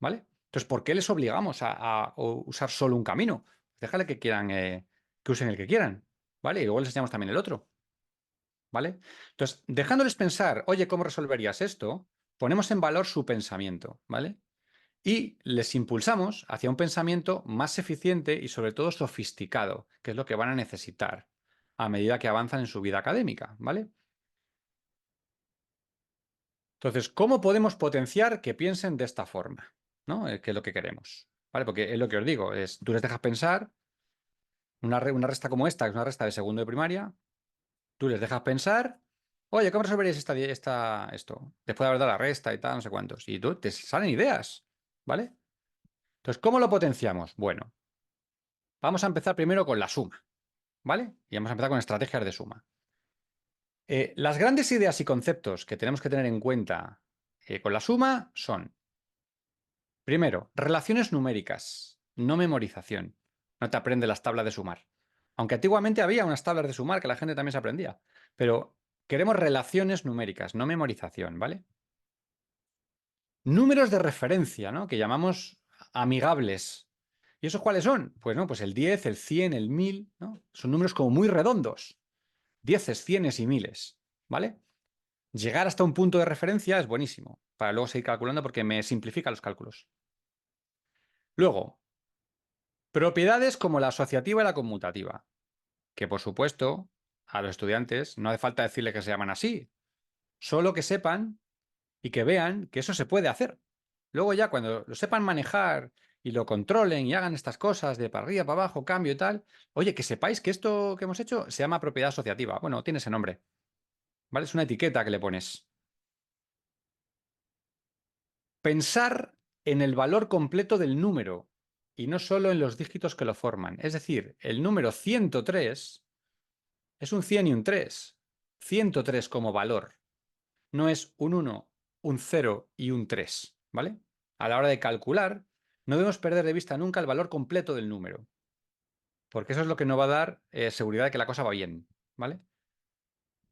¿vale? Entonces, ¿por qué les obligamos a usar solo un camino? Déjale que quieran, que usen el que quieran, ¿vale? Y luego les enseñamos también el otro, ¿vale? Entonces, dejándoles pensar, oye, ¿cómo resolverías esto? Ponemos en valor su pensamiento, ¿vale? Y les impulsamos hacia un pensamiento más eficiente y sobre todo sofisticado, que es lo que van a necesitar a medida que avanzan en su vida académica, ¿vale? Entonces, ¿cómo podemos potenciar que piensen de esta forma? ¿No? Que es lo que queremos, ¿vale? Porque es lo que os digo, es, tú les dejas pensar una resta como esta, que es una resta de segundo de primaria, tú les dejas pensar, oye, ¿cómo resolverías esto? Después de haber dado la resta y tal, no sé cuántos. Y tú te salen ideas, ¿vale? Entonces, ¿cómo lo potenciamos? Bueno, vamos a empezar primero con la suma, ¿vale? Y vamos a empezar con estrategias de suma. Las grandes ideas y conceptos que tenemos que tener en cuenta con la suma son, primero, relaciones numéricas, no memorización. No te aprende las tablas de sumar. Aunque antiguamente había unas tablas de sumar que la gente también se aprendía. Pero queremos relaciones numéricas, no memorización, ¿vale? Números de referencia, ¿no? Que llamamos amigables. ¿Y esos cuáles son? Pues no, pues el 10, el 100, el 1000, ¿no? Son números como muy redondos. Dieces, cienes y miles, ¿vale? Llegar hasta un punto de referencia es buenísimo, para luego seguir calculando porque me simplifica los cálculos. Luego, propiedades como la asociativa y la conmutativa, que por supuesto a los estudiantes no hace falta decirle que se llaman así, solo que sepan y que vean que eso se puede hacer. Luego ya cuando lo sepan manejar y lo controlen y hagan estas cosas de para arriba, para abajo, cambio y tal, oye, que sepáis que esto que hemos hecho se llama propiedad asociativa. Bueno, tiene ese nombre, ¿vale? Es una etiqueta que le pones. Pensar en el valor completo del número y no solo en los dígitos que lo forman. Es decir, el número 103 es un 100 y un 3. 103 como valor. No es un 1, un 0 y un 3, ¿vale? A la hora de calcular, no debemos perder de vista nunca el valor completo del número, porque eso es lo que nos va a dar seguridad de que la cosa va bien, ¿vale?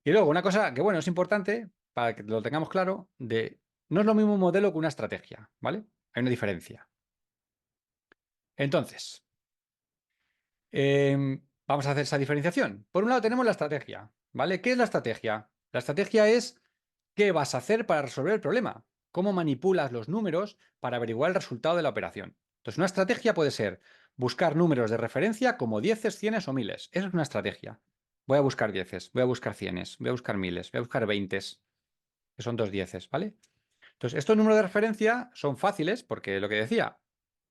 Y luego, una cosa que, bueno, es importante, para que lo tengamos claro, no es lo mismo un modelo que una estrategia, ¿vale? Hay una diferencia. Entonces, vamos a hacer esa diferenciación. Por un lado tenemos la estrategia, ¿vale? ¿Qué es la estrategia? La estrategia es qué vas a hacer para resolver el problema, cómo manipulas los números para averiguar el resultado de la operación. Entonces, una estrategia puede ser buscar números de referencia como dieces, cienes o miles. Eso es una estrategia. Voy a buscar dieces, voy a buscar cienes, voy a buscar miles, voy a buscar veintes, que son dos dieces, ¿vale? Entonces, estos números de referencia son fáciles porque lo que decía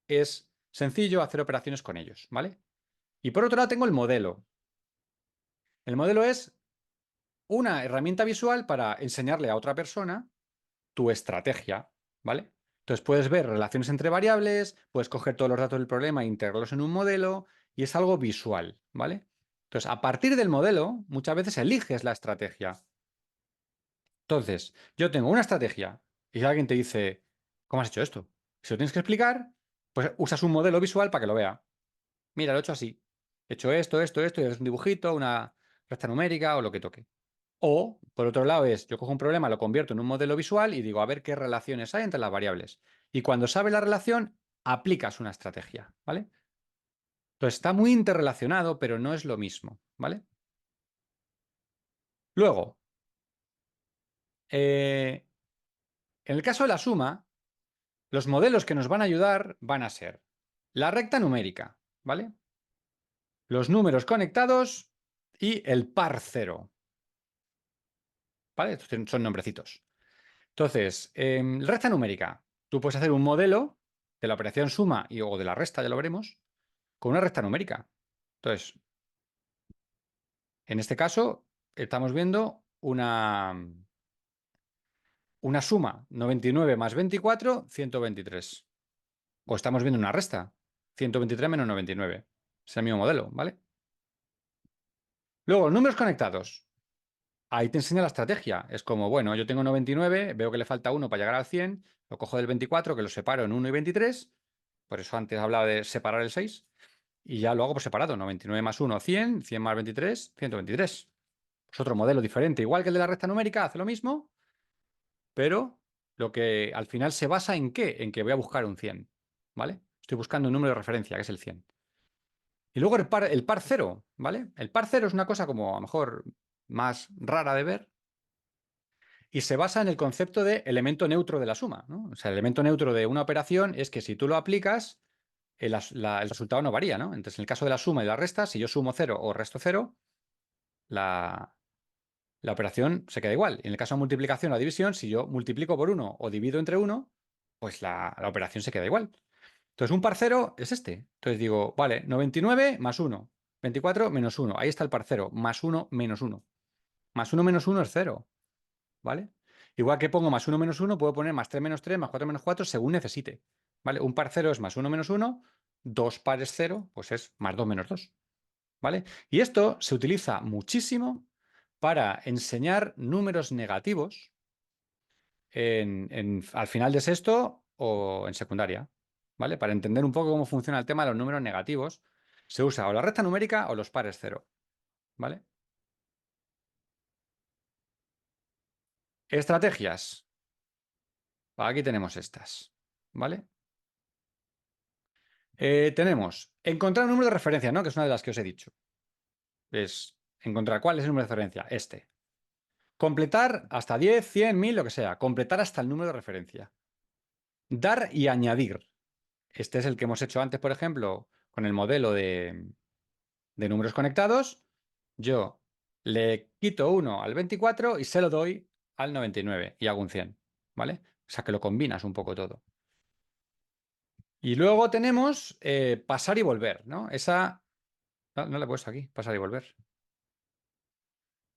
es sencillo hacer operaciones con ellos, ¿vale? Y por otro lado tengo el modelo. El modelo es una herramienta visual para enseñarle a otra persona tu estrategia, ¿vale? Entonces puedes ver relaciones entre variables, puedes coger todos los datos del problema e integrarlos en un modelo y es algo visual, ¿vale? Entonces, a partir del modelo, muchas veces eliges la estrategia. Entonces, yo tengo una estrategia y alguien te dice, ¿cómo has hecho esto? Si lo tienes que explicar, pues usas un modelo visual para que lo vea. Mira, lo he hecho así. He hecho esto, y es un dibujito, una recta numérica o lo que toque. O, por otro lado, yo cojo un problema, lo convierto en un modelo visual y digo, a ver qué relaciones hay entre las variables. Y cuando sabes la relación, aplicas una estrategia, ¿vale? Entonces está muy interrelacionado, pero no es lo mismo, ¿vale? Luego, en el caso de la suma, los modelos que nos van a ayudar van a ser la recta numérica, ¿vale? Los números conectados y el par cero, ¿vale? Estos son nombrecitos. Entonces, recta numérica. Tú puedes hacer un modelo de la operación suma o de la resta, ya lo veremos, con una recta numérica. Entonces, en este caso, estamos viendo una suma 99 más 24, 123. O estamos viendo una resta, 123 menos 99. Es el mismo modelo, ¿vale? Luego, números conectados. Ahí te enseña la estrategia. Es como, bueno, yo tengo 99, veo que le falta uno para llegar al 100, lo cojo del 24, que lo separo en 1 y 23. Por eso antes hablaba de separar el 6. Y ya lo hago por separado. 99 más 1, 100. 100 más 23, 123. Es otro modelo diferente. Igual que el de la recta numérica, hace lo mismo, pero lo que al final se basa en qué? En que voy a buscar un 100. ¿Vale? Estoy buscando un número de referencia, que es el 100. Y luego el par cero, ¿vale? El par cero es una cosa como a lo mejor más rara de ver y se basa en el concepto de elemento neutro de la suma, ¿no? O sea, el elemento neutro de una operación es que si tú lo aplicas, el resultado no varía, ¿no? Entonces, en el caso de la suma y la resta, si yo sumo cero o resto cero, la, la operación se queda igual. Y en el caso de multiplicación o división, si yo multiplico por uno o divido entre uno, pues la operación se queda igual. Entonces, un parcero es este. Entonces digo, vale, 99 más 1, 24 menos 1. Ahí está el parcero, más 1 menos 1. Más 1 menos 1 es 0, ¿vale? Igual que pongo más 1 menos 1, puedo poner más 3 menos 3, más 4 menos 4, según necesite, ¿vale? Un par cero es más 1 menos 1, dos pares 0, pues es más 2 menos 2, ¿vale? Y esto se utiliza muchísimo para enseñar números negativos al final de sexto o en secundaria, ¿vale? Para entender un poco cómo funciona el tema de los números negativos, se usa o la recta numérica o los pares cero, ¿vale? Estrategias. Aquí tenemos estas, ¿vale? Tenemos encontrar un número de referencia, ¿no? Que es una de las que os he dicho. Es encontrar cuál es el número de referencia, este. Completar hasta 10, 100, 1000, lo que sea. Completar hasta el número de referencia. Dar y añadir. Este es el que hemos hecho antes, por ejemplo, con el modelo de números conectados. Yo le quito 1 al 24 y se lo doy al 99 y hago un 100, ¿vale? O sea que lo combinas un poco todo. Y luego tenemos pasar y volver, ¿no? Esa no la he puesto aquí, pasar y volver.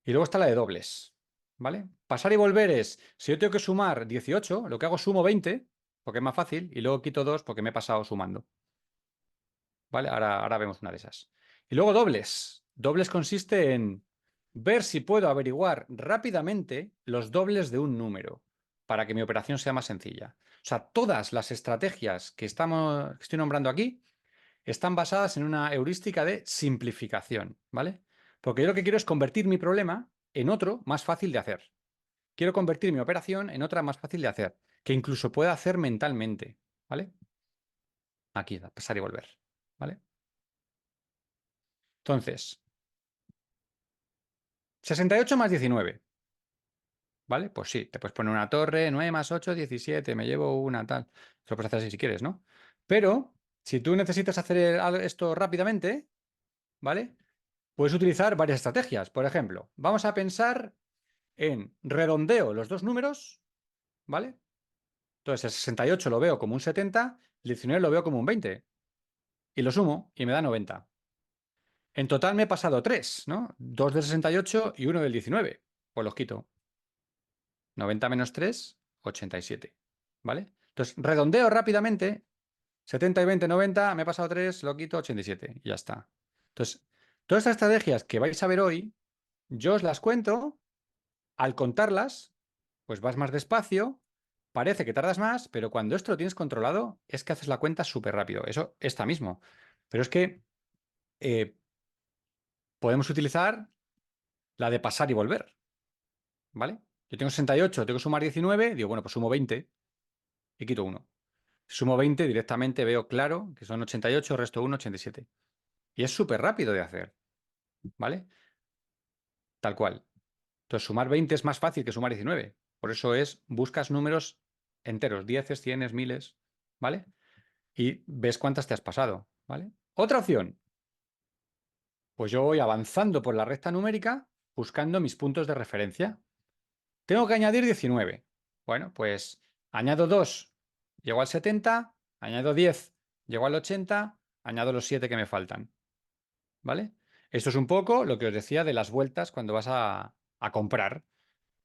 Y luego está la de dobles, ¿vale? Pasar y volver es, si yo tengo que sumar 18, lo que hago es sumo 20, porque es más fácil, y luego quito 2 porque me he pasado sumando, ¿vale? Ahora vemos una de esas. Y luego dobles. Dobles consiste en ver si puedo averiguar rápidamente los dobles de un número para que mi operación sea más sencilla. O sea, todas las estrategias que estoy nombrando aquí están basadas en una heurística de simplificación, ¿vale? Porque yo lo que quiero es convertir mi problema en otro más fácil de hacer. Quiero convertir mi operación en otra más fácil de hacer, que incluso pueda hacer mentalmente, ¿vale? Aquí, pasar y volver, ¿vale? Entonces, 68 más 19, ¿vale? Pues sí, te puedes poner una torre, 9 más 8, 17, me llevo una tal. Lo puedes hacer así si quieres, ¿no? Pero, si tú necesitas hacer esto rápidamente, ¿vale? Puedes utilizar varias estrategias. Por ejemplo, vamos a pensar en redondeo los dos números, ¿vale? Entonces, el 68 lo veo como un 70, el 19 lo veo como un 20. Y lo sumo y me da 90. En total me he pasado 3, ¿no? 2 del 68 y uno del 19. Pues los quito. 90 menos 3, 87. ¿Vale? Entonces, redondeo rápidamente. 70 y 20, 90. Me he pasado 3, lo quito, 87. Y ya está. Entonces, todas estas estrategias que vais a ver hoy, yo os las cuento. Al contarlas, pues vas más despacio, parece que tardas más, pero cuando esto lo tienes controlado, es que haces la cuenta súper rápido. Eso está mismo. Pero es que eh, podemos utilizar la de pasar y volver, ¿vale? Yo tengo 68, tengo que sumar 19, digo, bueno, pues sumo 20 y quito 1. Sumo 20, directamente veo claro que son 88, resto 1, 87. Y es súper rápido de hacer, ¿vale? Tal cual. Entonces, sumar 20 es más fácil que sumar 19. Por eso buscas números enteros, dieces, cienes, miles, ¿vale? Y ves cuántas te has pasado, ¿vale? Otra opción, pues yo voy avanzando por la recta numérica buscando mis puntos de referencia. Tengo que añadir 19. Bueno, pues añado 2, llego al 70, añado 10, llego al 80, añado los 7 que me faltan, ¿vale? Esto es un poco lo que os decía de las vueltas cuando vas a comprar.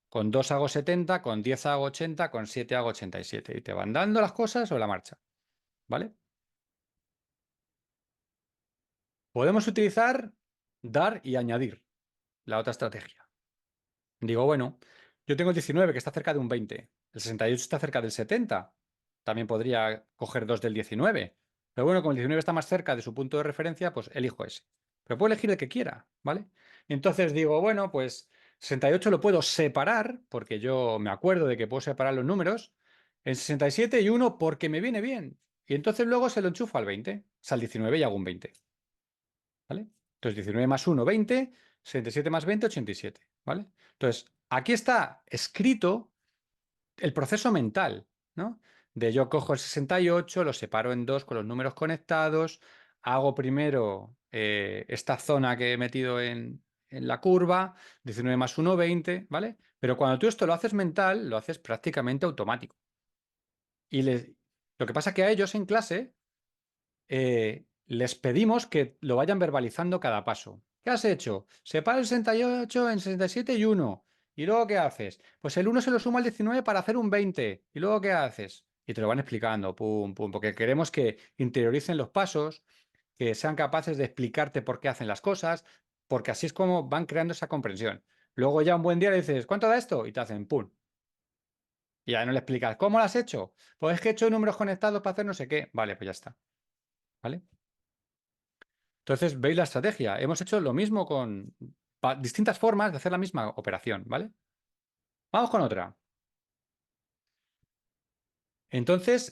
Con 2 hago 70, con 10 hago 80, con 7 hago 87. Y te van dando las cosas o la marcha, ¿vale? Podemos utilizar dar y añadir. la otra estrategia. Digo, bueno, yo tengo el 19 que está cerca de un 20. El 68 está cerca del 70. También podría coger dos del 19. Pero bueno, como el 19 está más cerca de su punto de referencia, pues elijo ese. Pero puedo elegir el que quiera, ¿vale? Entonces digo, bueno, pues 68 lo puedo separar, porque yo me acuerdo de que puedo separar los números, en 67 y uno porque me viene bien. Y entonces luego se lo enchufo al 20, o sea, al 19 y hago un 20. ¿Vale? Entonces 19 más 1, 20, 67 más 20, 87, ¿vale? Entonces, aquí está escrito el proceso mental, ¿no? De yo cojo el 68, lo separo en dos con los números conectados, hago primero esta zona que he metido en la curva, 19 más 1, 20, ¿vale? Pero cuando tú esto lo haces mental, lo haces prácticamente automático. Y lo que pasa es que a ellos en clase les pedimos que lo vayan verbalizando cada paso. ¿Qué has hecho? Separa el 68 en 67 y 1. ¿Y luego qué haces? Pues el 1 se lo suma al 19 para hacer un 20. ¿Y luego qué haces? Y te lo van explicando, pum, pum, porque queremos que interioricen los pasos, que sean capaces de explicarte por qué hacen las cosas, porque así es como van creando esa comprensión. Luego ya un buen día le dices, ¿cuánto da esto? Y te hacen pum. Y ya no le explicas, ¿cómo lo has hecho? Pues es que he hecho números conectados para hacer no sé qué. Vale, pues ya está. ¿Vale? Entonces, veis la estrategia. Hemos hecho lo mismo con distintas formas de hacer la misma operación, ¿vale? Vamos con otra. Entonces,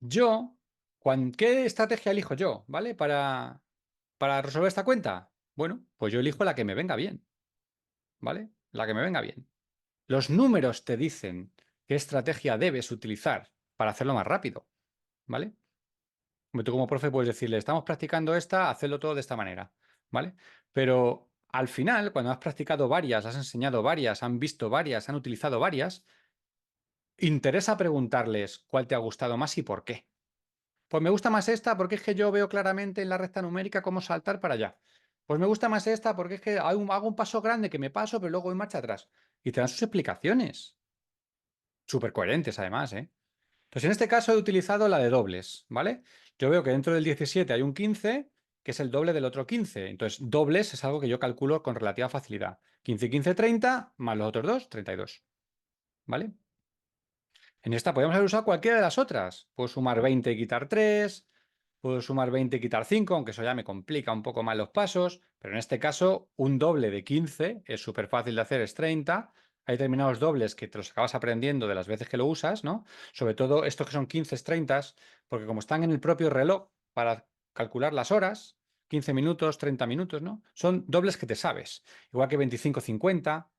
yo, ¿qué estrategia elijo yo, ¿vale? Para resolver esta cuenta. Bueno, pues yo elijo la que me venga bien, ¿vale? La que me venga bien. Los números te dicen qué estrategia debes utilizar para hacerlo más rápido, ¿vale? Tú como profe puedes decirle, estamos practicando esta, hacedlo todo de esta manera, ¿vale? Pero al final, cuando has practicado varias, has enseñado varias, han visto varias, han utilizado varias, interesa preguntarles cuál te ha gustado más y por qué. Pues me gusta más esta porque es que yo veo claramente en la recta numérica cómo saltar para allá. Pues me gusta más esta porque es que hago un paso grande que me paso, pero luego voy marcha atrás. Y te dan sus explicaciones. Súper coherentes, además, ¿eh? Entonces, en este caso he utilizado la de dobles, ¿vale? Yo veo que dentro del 17 hay un 15, que es el doble del otro 15. Entonces, dobles es algo que yo calculo con relativa facilidad. 15 y 15, 30, más los otros dos, 32, ¿vale? En esta podemos haber usado cualquiera de las otras. Puedo sumar 20 y quitar 3, puedo sumar 20 y quitar 5, aunque eso ya me complica un poco más los pasos, pero en este caso un doble de 15 es súper fácil de hacer, es 30. Hay determinados dobles que te los acabas aprendiendo de las veces que lo usas, ¿no? Sobre todo estos que son 15, 30, porque como están en el propio reloj para calcular las horas, 15 minutos, 30 minutos, ¿no? Son dobles que te sabes. Igual que 25, 50.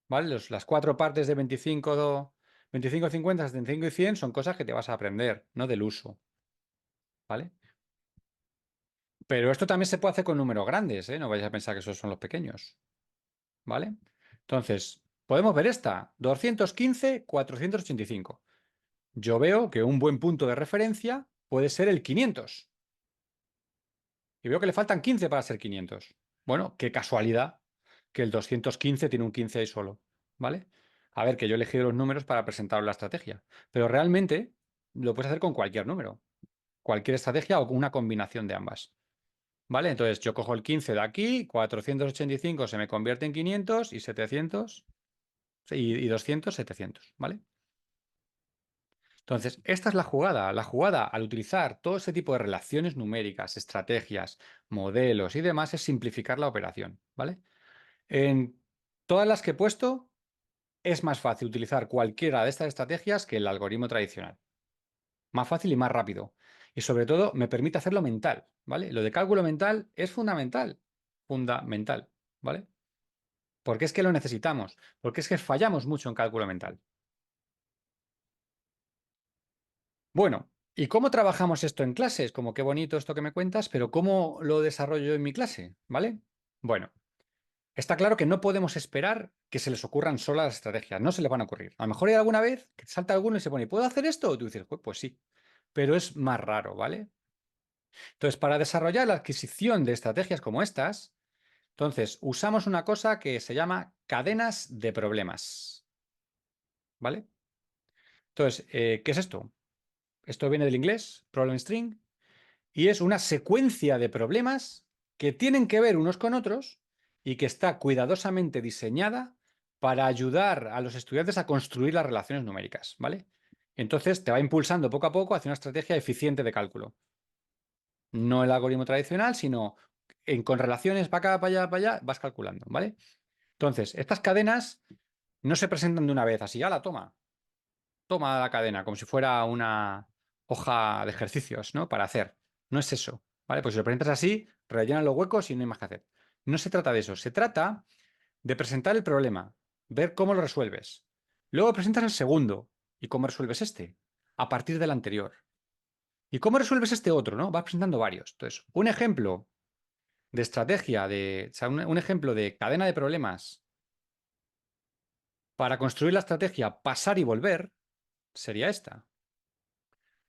¿Vale? Las cuatro partes de 25, 50, 75 y 100 son cosas que te vas a aprender, no del uso, ¿vale? Pero esto también se puede hacer con números grandes, ¿eh? No vayas a pensar que esos son los pequeños, ¿vale? Entonces, podemos ver esta, 215, 485. Yo veo que un buen punto de referencia puede ser el 500. Y veo que le faltan 15 para ser 500. Bueno, qué casualidad que el 215 tiene un 15 ahí solo, ¿vale? A ver, que yo he elegido los números para presentar la estrategia, pero realmente lo puedes hacer con cualquier número, cualquier estrategia o con una combinación de ambas, ¿vale? Entonces yo cojo el 15 de aquí, 485 se me convierte en 500 y 700 y 200, 700, ¿vale? Entonces, esta es la jugada. La jugada, al utilizar todo ese tipo de relaciones numéricas, estrategias, modelos y demás, es simplificar la operación, ¿vale? En todas las que he puesto, es más fácil utilizar cualquiera de estas estrategias que el algoritmo tradicional. Más fácil y más rápido. Y sobre todo, me permite hacerlo mental, ¿vale? Lo de cálculo mental es fundamental. Fundamental, ¿vale? Porque es que lo necesitamos. Porque es que fallamos mucho en cálculo mental. Bueno, ¿y cómo trabajamos esto en clases? Como qué bonito esto que me cuentas, pero ¿cómo lo desarrollo yo en mi clase? ¿Vale? Bueno, está claro que no podemos esperar que se les ocurran solas las estrategias, no se les van a ocurrir. A lo mejor hay alguna vez que salta alguno y se pone, ¿puedo hacer esto? Y tú dices, pues sí, pero es más raro, ¿vale? Entonces, para desarrollar la adquisición de estrategias como estas, entonces usamos una cosa que se llama cadenas de problemas, ¿vale? Entonces, ¿qué es esto? Esto viene del inglés, problem string, y es una secuencia de problemas que tienen que ver unos con otros y que está cuidadosamente diseñada para ayudar a los estudiantes a construir las relaciones numéricas, ¿vale? Entonces te va impulsando poco a poco hacia una estrategia eficiente de cálculo. No el algoritmo tradicional, sino con relaciones para acá, para allá, vas calculando, ¿vale? Entonces, estas cadenas no se presentan de una vez, así, ya la toma la cadena, como si fuera una hoja de ejercicios, ¿no? Para hacer. No es eso, ¿vale? Pues si lo presentas así, rellenan los huecos y no hay más que hacer. No se trata de eso, se trata de presentar el problema, ver cómo lo resuelves. Luego presentas el segundo y cómo resuelves este, a partir del anterior. ¿Y cómo resuelves este otro, no? Vas presentando varios. Entonces, un ejemplo de estrategia, o sea, un ejemplo de cadena de problemas para construir la estrategia pasar y volver sería esta.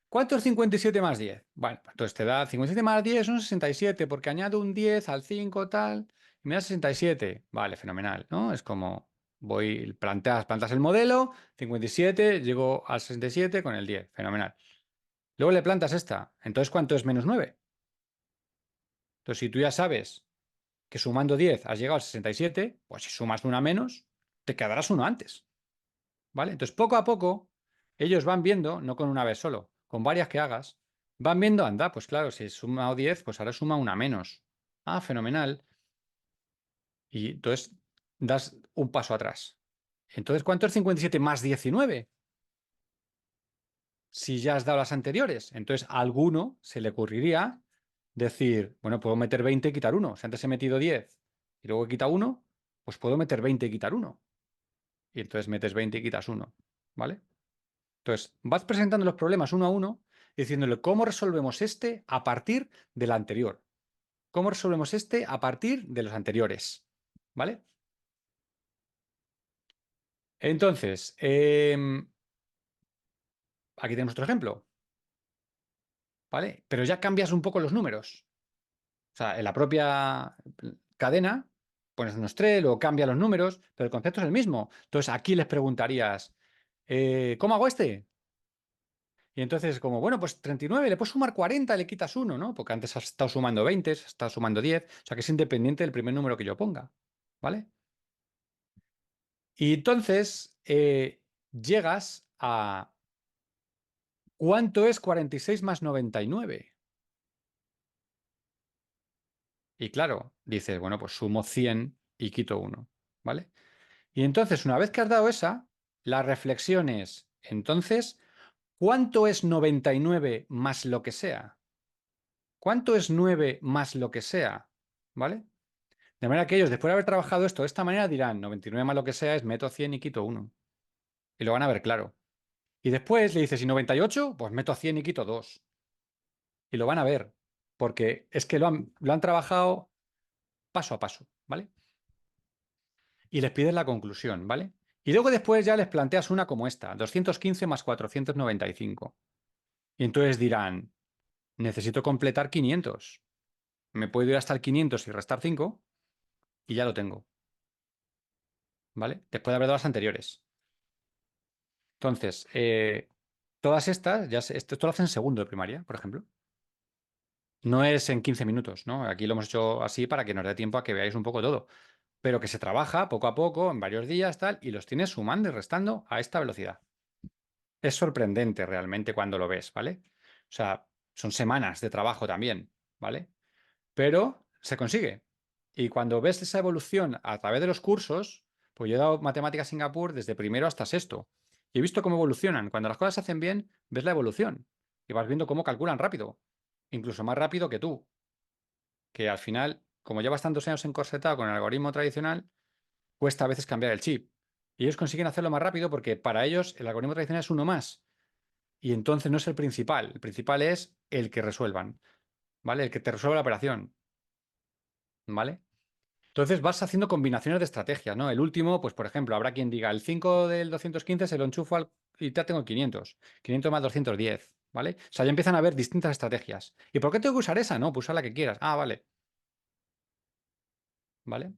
¿Cuánto es 57 más 10? Bueno, pues entonces te da 57 más 10 son 67, porque añado un 10 al 5 tal, y me da 67. Vale, fenomenal, ¿no? Es como plantas el modelo, 57, llego al 67 con el 10, fenomenal. Luego le plantas esta, entonces ¿cuánto es menos 9? Entonces, si tú ya sabes que sumando 10 has llegado al 67, pues si sumas una menos, te quedarás uno antes, ¿vale? Entonces, poco a poco, ellos van viendo, no con una vez solo, con varias que hagas, van viendo, anda, pues claro, si he sumado 10, pues ahora suma una menos. Ah, fenomenal. Y entonces das un paso atrás. Entonces, ¿cuánto es 57 más 19? Si ya has dado las anteriores. Entonces, a alguno se le ocurriría decir, bueno, puedo meter 20 y quitar uno. Si antes he metido 10 y luego he quitado uno, pues puedo meter 20 y quitar uno. Y entonces metes 20 y quitas uno, ¿vale? Entonces, vas presentando los problemas uno a uno, diciéndole cómo resolvemos este a partir del anterior. ¿Cómo resolvemos este a partir de los anteriores? ¿Vale? Entonces, aquí tenemos otro ejemplo, ¿vale? Pero ya cambias un poco los números. O sea, en la propia cadena pones un estrés, luego cambia los números, pero el concepto es el mismo. Entonces, aquí les preguntarías, ¿cómo hago este? Y entonces, como, bueno, pues 39, le puedes sumar 40, le quitas uno, ¿no? Porque antes has estado sumando 20, has estado sumando 10, o sea que es independiente del primer número que yo ponga, ¿vale? Y entonces llegas a ¿cuánto es 46 más 99? Y claro, dices, bueno, pues sumo 100 y quito uno, ¿vale? Y entonces, una vez que has dado esa, la reflexión es, entonces, ¿cuánto es 99 más lo que sea? ¿Cuánto es 9 más lo que sea? ¿Vale? De manera que ellos, después de haber trabajado esto de esta manera, dirán 99 más lo que sea es meto 100 y quito uno. Y lo van a ver claro. Y después le dices, ¿y 98? Pues meto 100 y quito 2. Y lo van a ver. Porque es que lo han trabajado paso a paso, ¿vale? Y les pides la conclusión, ¿vale? Y luego después ya les planteas una como esta, 215 más 495. Y entonces dirán, necesito completar 500. Me puedo ir hasta el 500 y restar 5 y ya lo tengo, ¿vale? Después de haber dado las anteriores. Entonces, todas estas, esto lo hacen en segundo de primaria, por ejemplo. No es en 15 minutos, ¿no? Aquí lo hemos hecho así para que nos dé tiempo a que veáis un poco todo. Pero que se trabaja poco a poco, en varios días, tal, y los tienes sumando y restando a esta velocidad. Es sorprendente realmente cuando lo ves, ¿vale? O sea, son semanas de trabajo también, ¿vale? Pero se consigue. Y cuando ves esa evolución a través de los cursos, pues yo he dado matemáticas Singapur desde primero hasta sexto. Y he visto cómo evolucionan. Cuando las cosas se hacen bien, ves la evolución. Y vas viendo cómo calculan rápido. Incluso más rápido que tú. Que al final, como llevas tantos años encorsetado con el algoritmo tradicional, cuesta a veces cambiar el chip. Y ellos consiguen hacerlo más rápido porque para ellos el algoritmo tradicional es uno más. Y entonces no es el principal. El principal es el que resuelvan. ¿Vale? El que te resuelva la operación. ¿Vale? Entonces vas haciendo combinaciones de estrategias, ¿no? El último, pues por ejemplo, habrá quien diga, el 5 del 215 se lo enchufo y ya tengo 500. 500 más 210, ¿vale? O sea, ya empiezan a haber distintas estrategias. ¿Y por qué tengo que usar esa? No, pues usa la que quieras. Ah, vale. ¿Vale?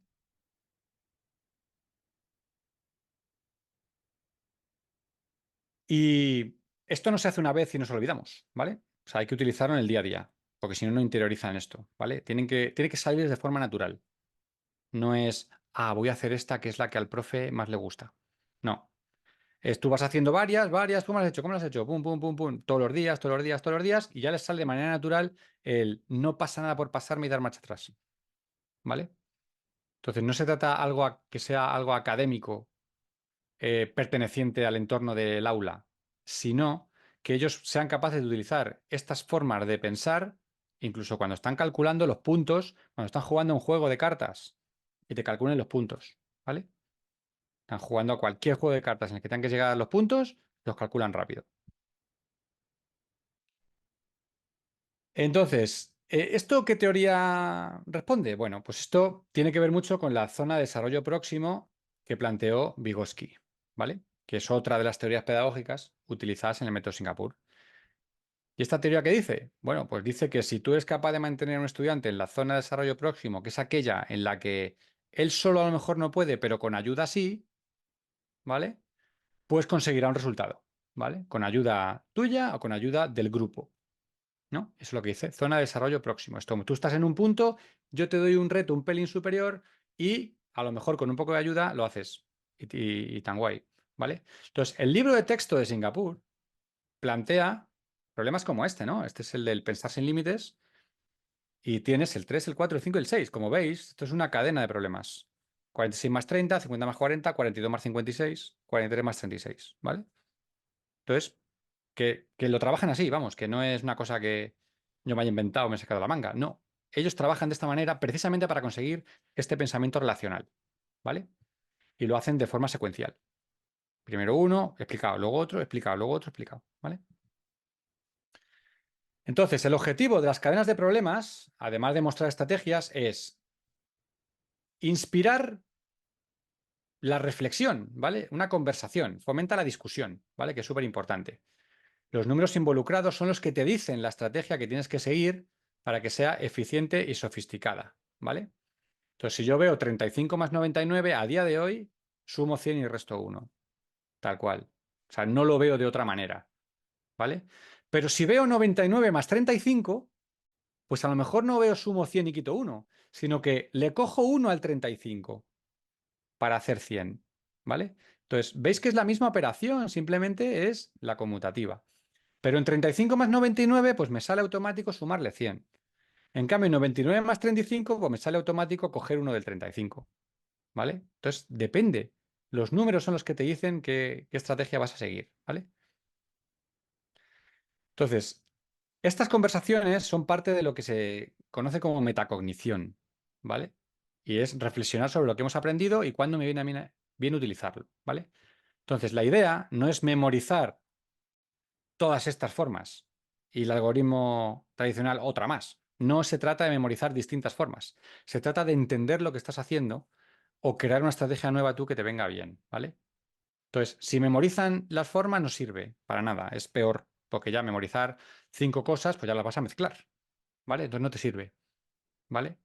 Y esto no se hace una vez y nos olvidamos, ¿vale? O sea, hay que utilizarlo en el día a día. porque si no, no interiorizan esto, ¿vale? Tiene que salir de forma natural. No es, voy a hacer esta que es la que al profe más le gusta. No. Tú vas haciendo varias, ¿cómo lo has hecho? ¿Cómo lo has hecho? Pum, pum, pum, pum, todos los días, todos los días, todos los días, y ya les sale de manera natural el no pasa nada por pasarme y dar marcha atrás, ¿vale? Entonces, no se trata que sea algo académico, perteneciente al entorno del aula, sino que ellos sean capaces de utilizar estas formas de pensar, incluso cuando están calculando los puntos, cuando están jugando un juego de cartas y te calculen los puntos, ¿vale? Están jugando a cualquier juego de cartas en el que tengan que llegar a los puntos, los calculan rápido. Entonces, ¿esto qué teoría responde? Bueno, pues esto tiene que ver mucho con la zona de desarrollo próximo que planteó Vygotsky, ¿vale? Que es otra de las teorías pedagógicas utilizadas en el método Singapur. ¿Y esta teoría qué dice? Bueno, pues dice que si tú eres capaz de mantener a un estudiante en la zona de desarrollo próximo, que es aquella en la que él solo a lo mejor no puede, pero con ayuda sí, ¿vale? Pues conseguirá un resultado, ¿vale? Con ayuda tuya o con ayuda del grupo. ¿No? Eso es lo que dice, zona de desarrollo próximo. Esto, tú estás en un punto, yo te doy un reto un pelín superior y a lo mejor con un poco de ayuda lo haces. Y tan guay, ¿vale? Entonces, el libro de texto de Singapur plantea problemas como este, ¿no? Este es el del pensar sin límites y tienes el 3 el 4 el 5 y el 6. Como veis, esto es una cadena de problemas. 46 más 30, 50 más 40, 42 más 56, 43 más 36, ¿vale? Entonces, que lo trabajan así, vamos, que no es una cosa que yo me haya inventado o me he sacado de la manga. No. Ellos trabajan de esta manera precisamente para conseguir este pensamiento relacional, ¿vale? Y lo hacen de forma secuencial. Primero uno, explicado, luego otro, explicado, luego otro, explicado, ¿vale? Entonces, el objetivo de las cadenas de problemas, además de mostrar estrategias, es inspirar la reflexión, ¿vale? Una conversación, fomenta la discusión, ¿vale? Que es súper importante. Los números involucrados son los que te dicen la estrategia que tienes que seguir para que sea eficiente y sofisticada, ¿vale? Entonces, si yo veo 35 más 99 a día de hoy, sumo 100 y resto 1, tal cual. O sea, no lo veo de otra manera, ¿vale? Pero si veo 99 más 35, pues a lo mejor no veo sumo 100 y quito 1, sino que le cojo 1 al 35 para hacer 100, ¿vale? Entonces, ¿veis que es la misma operación? Simplemente es la conmutativa. Pero en 35 más 99, pues me sale automático sumarle 100. En cambio, en 99 más 35, pues me sale automático coger uno del 35. ¿Vale? Entonces, depende. Los números son los que te dicen qué estrategia vas a seguir. ¿Vale? Entonces, estas conversaciones son parte de lo que se conoce como metacognición. ¿Vale? Y es reflexionar sobre lo que hemos aprendido y cuándo me viene a mí bien utilizarlo. ¿Vale? Entonces, la idea no es memorizar todas estas formas y el algoritmo tradicional otra más. No se trata de memorizar distintas formas. Se trata de entender lo que estás haciendo o crear una estrategia nueva tú que te venga bien, ¿vale? Entonces, si memorizan las formas no sirve para nada, es peor, porque ya memorizar 5 cosas, pues ya las vas a mezclar, ¿vale? Entonces no te sirve, ¿vale?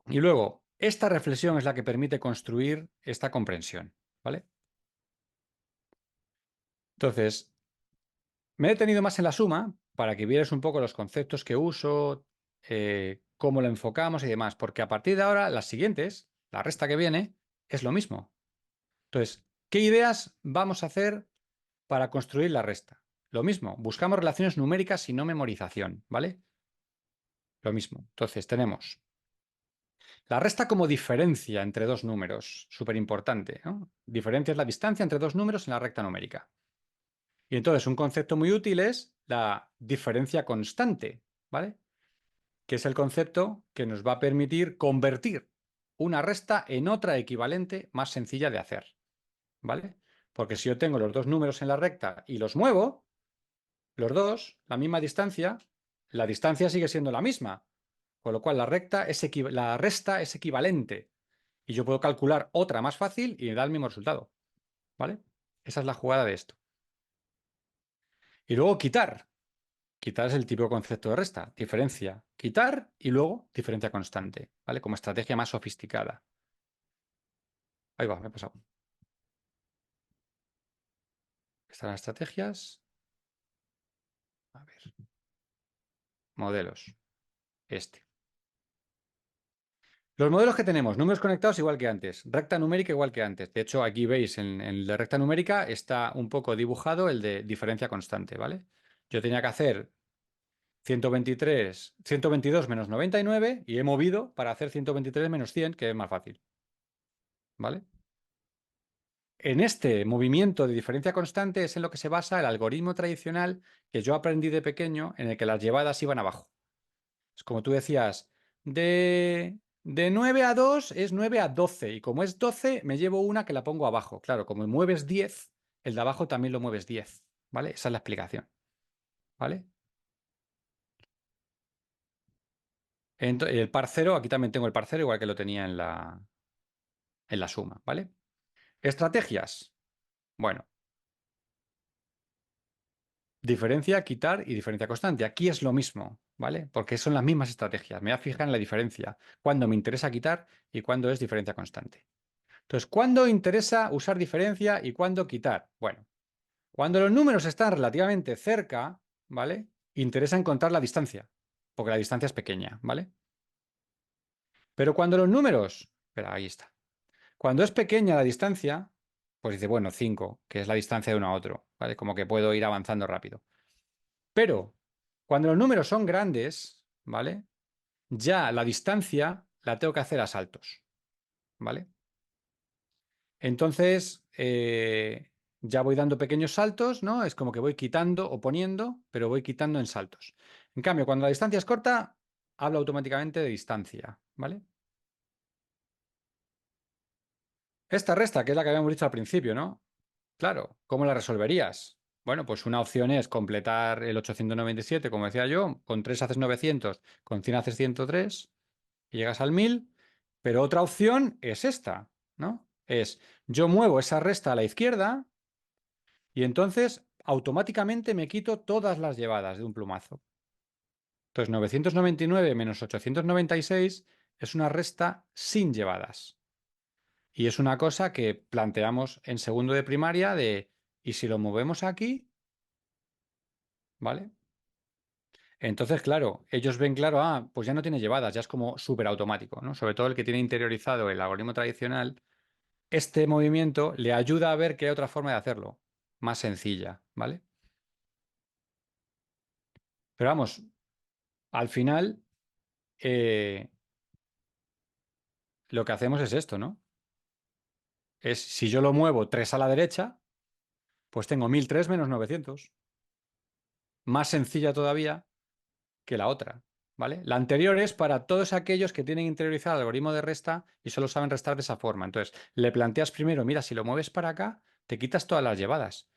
Y luego, esta reflexión es la que permite construir esta comprensión, ¿vale? Entonces, me he detenido más en la suma para que vieras un poco los conceptos que uso, cómo lo enfocamos y demás, porque a partir de ahora, las siguientes, la resta que viene, es lo mismo. Entonces, ¿qué ideas vamos a hacer para construir la resta? Lo mismo, buscamos relaciones numéricas y no memorización, ¿vale? Lo mismo. Entonces, tenemos la resta como diferencia entre dos números, súper importante, ¿no? Diferencia es la distancia entre dos números en la recta numérica. Y entonces un concepto muy útil es la diferencia constante, ¿vale? Que es el concepto que nos va a permitir convertir una resta en otra equivalente más sencilla de hacer, ¿vale? Porque si yo tengo los dos números en la recta y los muevo, los dos, la misma distancia, la distancia sigue siendo la misma, con lo cual la resta es equivalente y yo puedo calcular otra más fácil y me da el mismo resultado, ¿vale? Esa es la jugada de esto. Y luego quitar. Quitar es el típico concepto de resta. Diferencia, quitar y luego diferencia constante, ¿vale? Como estrategia más sofisticada. Ahí va, me he pasado. Están las estrategias. A ver. modelos. Este. Los modelos que tenemos, números conectados igual que antes, recta numérica igual que antes. De hecho, aquí veis en el de recta numérica está un poco dibujado el de diferencia constante, ¿vale? Yo tenía que hacer 122 menos 99 y he movido para hacer 123 menos 100, que es más fácil, ¿vale? En este movimiento de diferencia constante es en lo que se basa el algoritmo tradicional que yo aprendí de pequeño, en el que las llevadas iban abajo. Es como tú decías, de 9 a 2 es 9 a 12 y como es 12 me llevo una que la pongo abajo. Claro, como mueves 10, el de abajo también lo mueves 10, ¿vale? Esa es la explicación, ¿vale? El par cero, aquí también tengo el par cero, igual que lo tenía en la suma, ¿vale? Estrategias. Bueno, diferencia, quitar y diferencia constante. Aquí es lo mismo, ¿vale? Porque son las mismas estrategias. Me voy a fijar en la diferencia, cuando me interesa quitar y cuando es diferencia constante. Entonces, ¿cuándo interesa usar diferencia y cuándo quitar? Bueno, cuando los números están relativamente cerca, ¿vale? Interesa encontrar la distancia, porque la distancia es pequeña, ¿vale? Pero cuando los números, espera, ahí está. Cuando es pequeña la distancia, pues dice, bueno, 5, que es la distancia de uno a otro, ¿vale? Como que puedo ir avanzando rápido. Pero cuando los números son grandes, ¿vale? Ya la distancia la tengo que hacer a saltos, ¿vale? Entonces, ya voy dando pequeños saltos, ¿no? Es como que voy quitando o poniendo, pero voy quitando en saltos. En cambio, cuando la distancia es corta, hablo automáticamente de distancia, ¿vale? Esta resta, que es la que habíamos dicho al principio, ¿no? Claro, ¿cómo la resolverías? Bueno, pues una opción es completar el 897, como decía yo, con 3 haces 900, con 100 haces 103 y llegas al 1000, pero otra opción es esta, ¿no? Es yo muevo esa resta a la izquierda y entonces automáticamente me quito todas las llevadas de un plumazo. Entonces 999 menos 896 es una resta sin llevadas. Y es una cosa que planteamos en segundo de primaria de, ¿y si lo movemos aquí? ¿Vale? Entonces, claro, ellos ven claro, pues ya no tiene llevadas, ya es como súper automático, ¿no? Sobre todo el que tiene interiorizado el algoritmo tradicional, este movimiento le ayuda a ver que hay otra forma de hacerlo, más sencilla, ¿vale? Pero vamos, al final, eh, lo que hacemos es esto, ¿no? Es si yo lo muevo 3 a la derecha, pues tengo 1003 menos 900. Más sencilla todavía que la otra, ¿vale? La anterior es para todos aquellos que tienen interiorizado el algoritmo de resta y solo saben restar de esa forma. Entonces, le planteas primero, mira, si lo mueves para acá, te quitas todas las llevadas.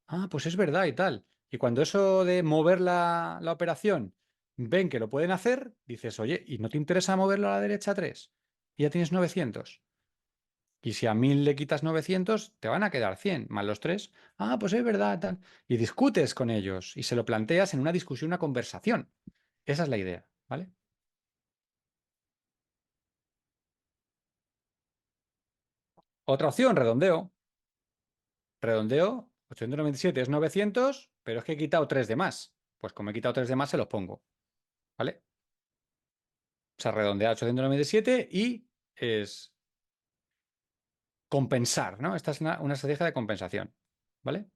Ah, pues es verdad y tal. Y cuando eso de mover la operación ven que lo pueden hacer, dices, oye, ¿y no te interesa moverlo a la derecha 3? Y ya tienes 900. Y si a 1000 le quitas 900, te van a quedar 100 más los 3. Ah, pues es verdad, tal. Y discutes con ellos y se lo planteas en una discusión, una conversación. Esa es la idea, ¿vale? Otra opción, redondeo. Redondeo, 897 es 900, pero es que he quitado 3 de más. Pues como he quitado 3 de más, se los pongo, ¿vale? O sea, redondea a 897 y es compensar, ¿no? Esta es una estrategia de compensación, ¿vale?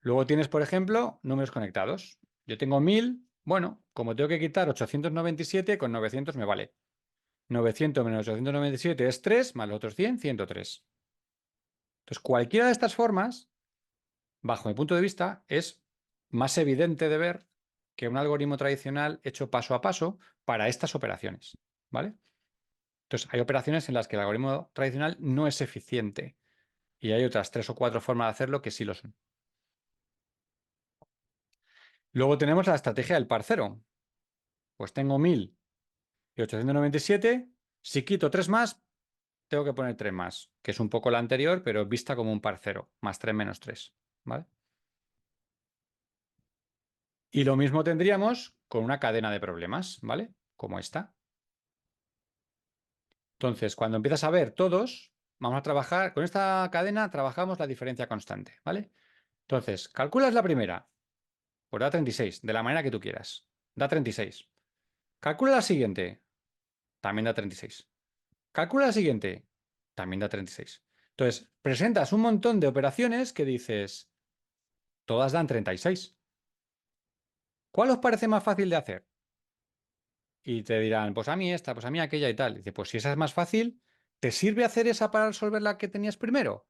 Luego tienes, por ejemplo, números conectados. Yo tengo 1000, bueno, como tengo que quitar 897, con 900 me vale. 900 menos 897 es 3, más los otros 100, 103. Entonces, cualquiera de estas formas, bajo mi punto de vista, es más evidente de ver que un algoritmo tradicional hecho paso a paso para estas operaciones, ¿vale? Entonces, hay operaciones en las que el algoritmo tradicional no es eficiente y hay otras 3 o 4 formas de hacerlo que sí lo son. Luego tenemos la estrategia del parcero. Pues tengo 1000 y 897. Si quito 3 más, tengo que poner 3 más, que es un poco la anterior, pero vista como un parcero, más 3 menos 3, ¿vale? Y lo mismo tendríamos con una cadena de problemas, ¿vale? Como esta. Entonces, cuando empiezas a ver todos, vamos a trabajar, con esta cadena trabajamos la diferencia constante, ¿vale? Entonces, calculas la primera, pues da 36, de la manera que tú quieras. da 36. Calcula la siguiente, también da 36. Calcula la siguiente, también da 36. Entonces, presentas un montón de operaciones que dices, todas dan 36. ¿Cuál os parece más fácil de hacer? Y te dirán, pues a mí esta, pues a mí aquella y tal. Y dice, pues si esa es más fácil, ¿te sirve hacer esa para resolver la que tenías primero?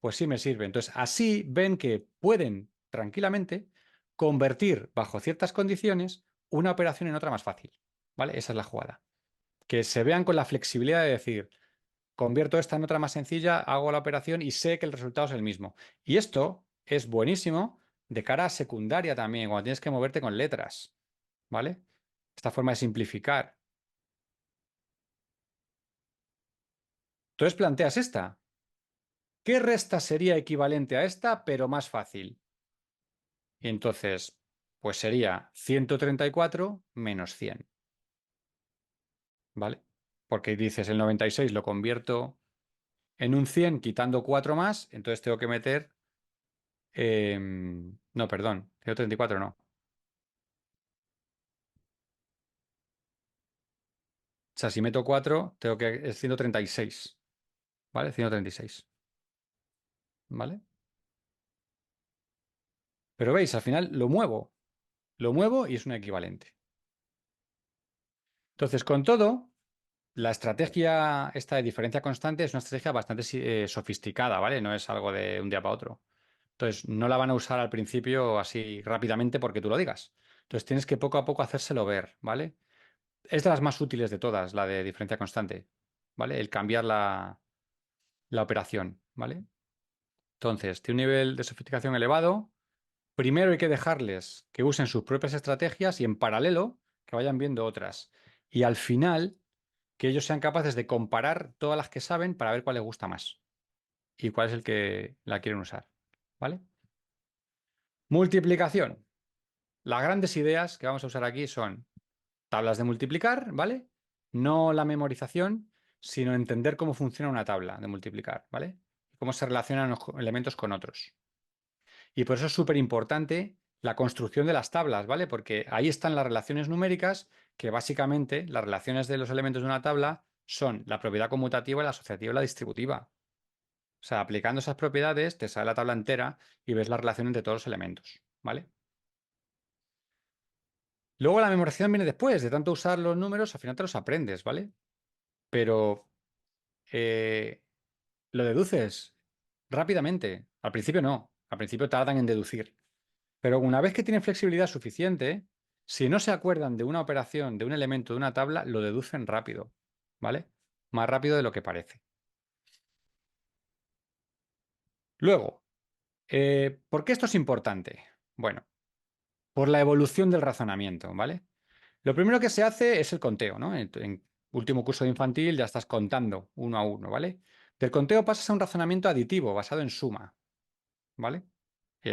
Pues sí me sirve. Entonces, así ven que pueden tranquilamente convertir bajo ciertas condiciones una operación en otra más fácil. ¿Vale? Esa es la jugada. Que se vean con la flexibilidad de decir, convierto esta en otra más sencilla, hago la operación y sé que el resultado es el mismo. Y esto es buenísimo de cara a secundaria también, cuando tienes que moverte con letras. ¿Vale? Esta forma de simplificar. Entonces planteas esta. ¿Qué resta sería equivalente a esta, pero más fácil? Y entonces, pues sería 134 menos 100, ¿vale? Porque dices el 96 lo convierto en un 100 quitando 4 más, entonces tengo que meter... no, perdón, 134 no. O sea, si meto 4, tengo que... es 136, ¿vale? 136, ¿vale? Pero veis, al final lo muevo y es un equivalente. Entonces, con todo... La estrategia esta de diferencia constante es una estrategia bastante sofisticada, ¿vale? No es algo de un día para otro. Entonces, no la van a usar al principio así rápidamente porque tú lo digas. Entonces, tienes que poco a poco hacérselo ver, ¿vale? Es de las más útiles de todas, la de diferencia constante, ¿vale? El cambiar la operación, ¿vale? Entonces, tiene un nivel de sofisticación elevado. Primero hay que dejarles que usen sus propias estrategias y en paralelo que vayan viendo otras. Y al final que ellos sean capaces de comparar todas las que saben para ver cuál les gusta más y cuál es el que la quieren usar. ¿Vale? Multiplicación. Las grandes ideas que vamos a usar aquí son tablas de multiplicar, ¿vale? No la memorización, sino entender cómo funciona una tabla de multiplicar, ¿vale? Cómo se relacionan los elementos con otros. Y por eso es súper importante la construcción de las tablas, ¿vale? Porque ahí están las relaciones numéricas, que básicamente las relaciones de los elementos de una tabla son la propiedad conmutativa, la asociativa y la distributiva. O sea, aplicando esas propiedades te sale la tabla entera y ves la relación entre todos los elementos, ¿vale? Luego la memorización viene después, de tanto usar los números, al final te los aprendes, ¿vale? Pero eh, lo deduces rápidamente. Al principio no, al principio tardan en deducir. Pero una vez que tienen flexibilidad suficiente, si no se acuerdan de una operación, de un elemento, de una tabla, lo deducen rápido, ¿vale? Más rápido de lo que parece. Luego, ¿por qué esto es importante? Bueno, por la evolución del razonamiento, ¿vale? Lo primero que se hace es el conteo, ¿no? En último curso de infantil ya estás contando uno a uno, ¿vale? Del conteo pasas a un razonamiento aditivo basado en suma, ¿vale?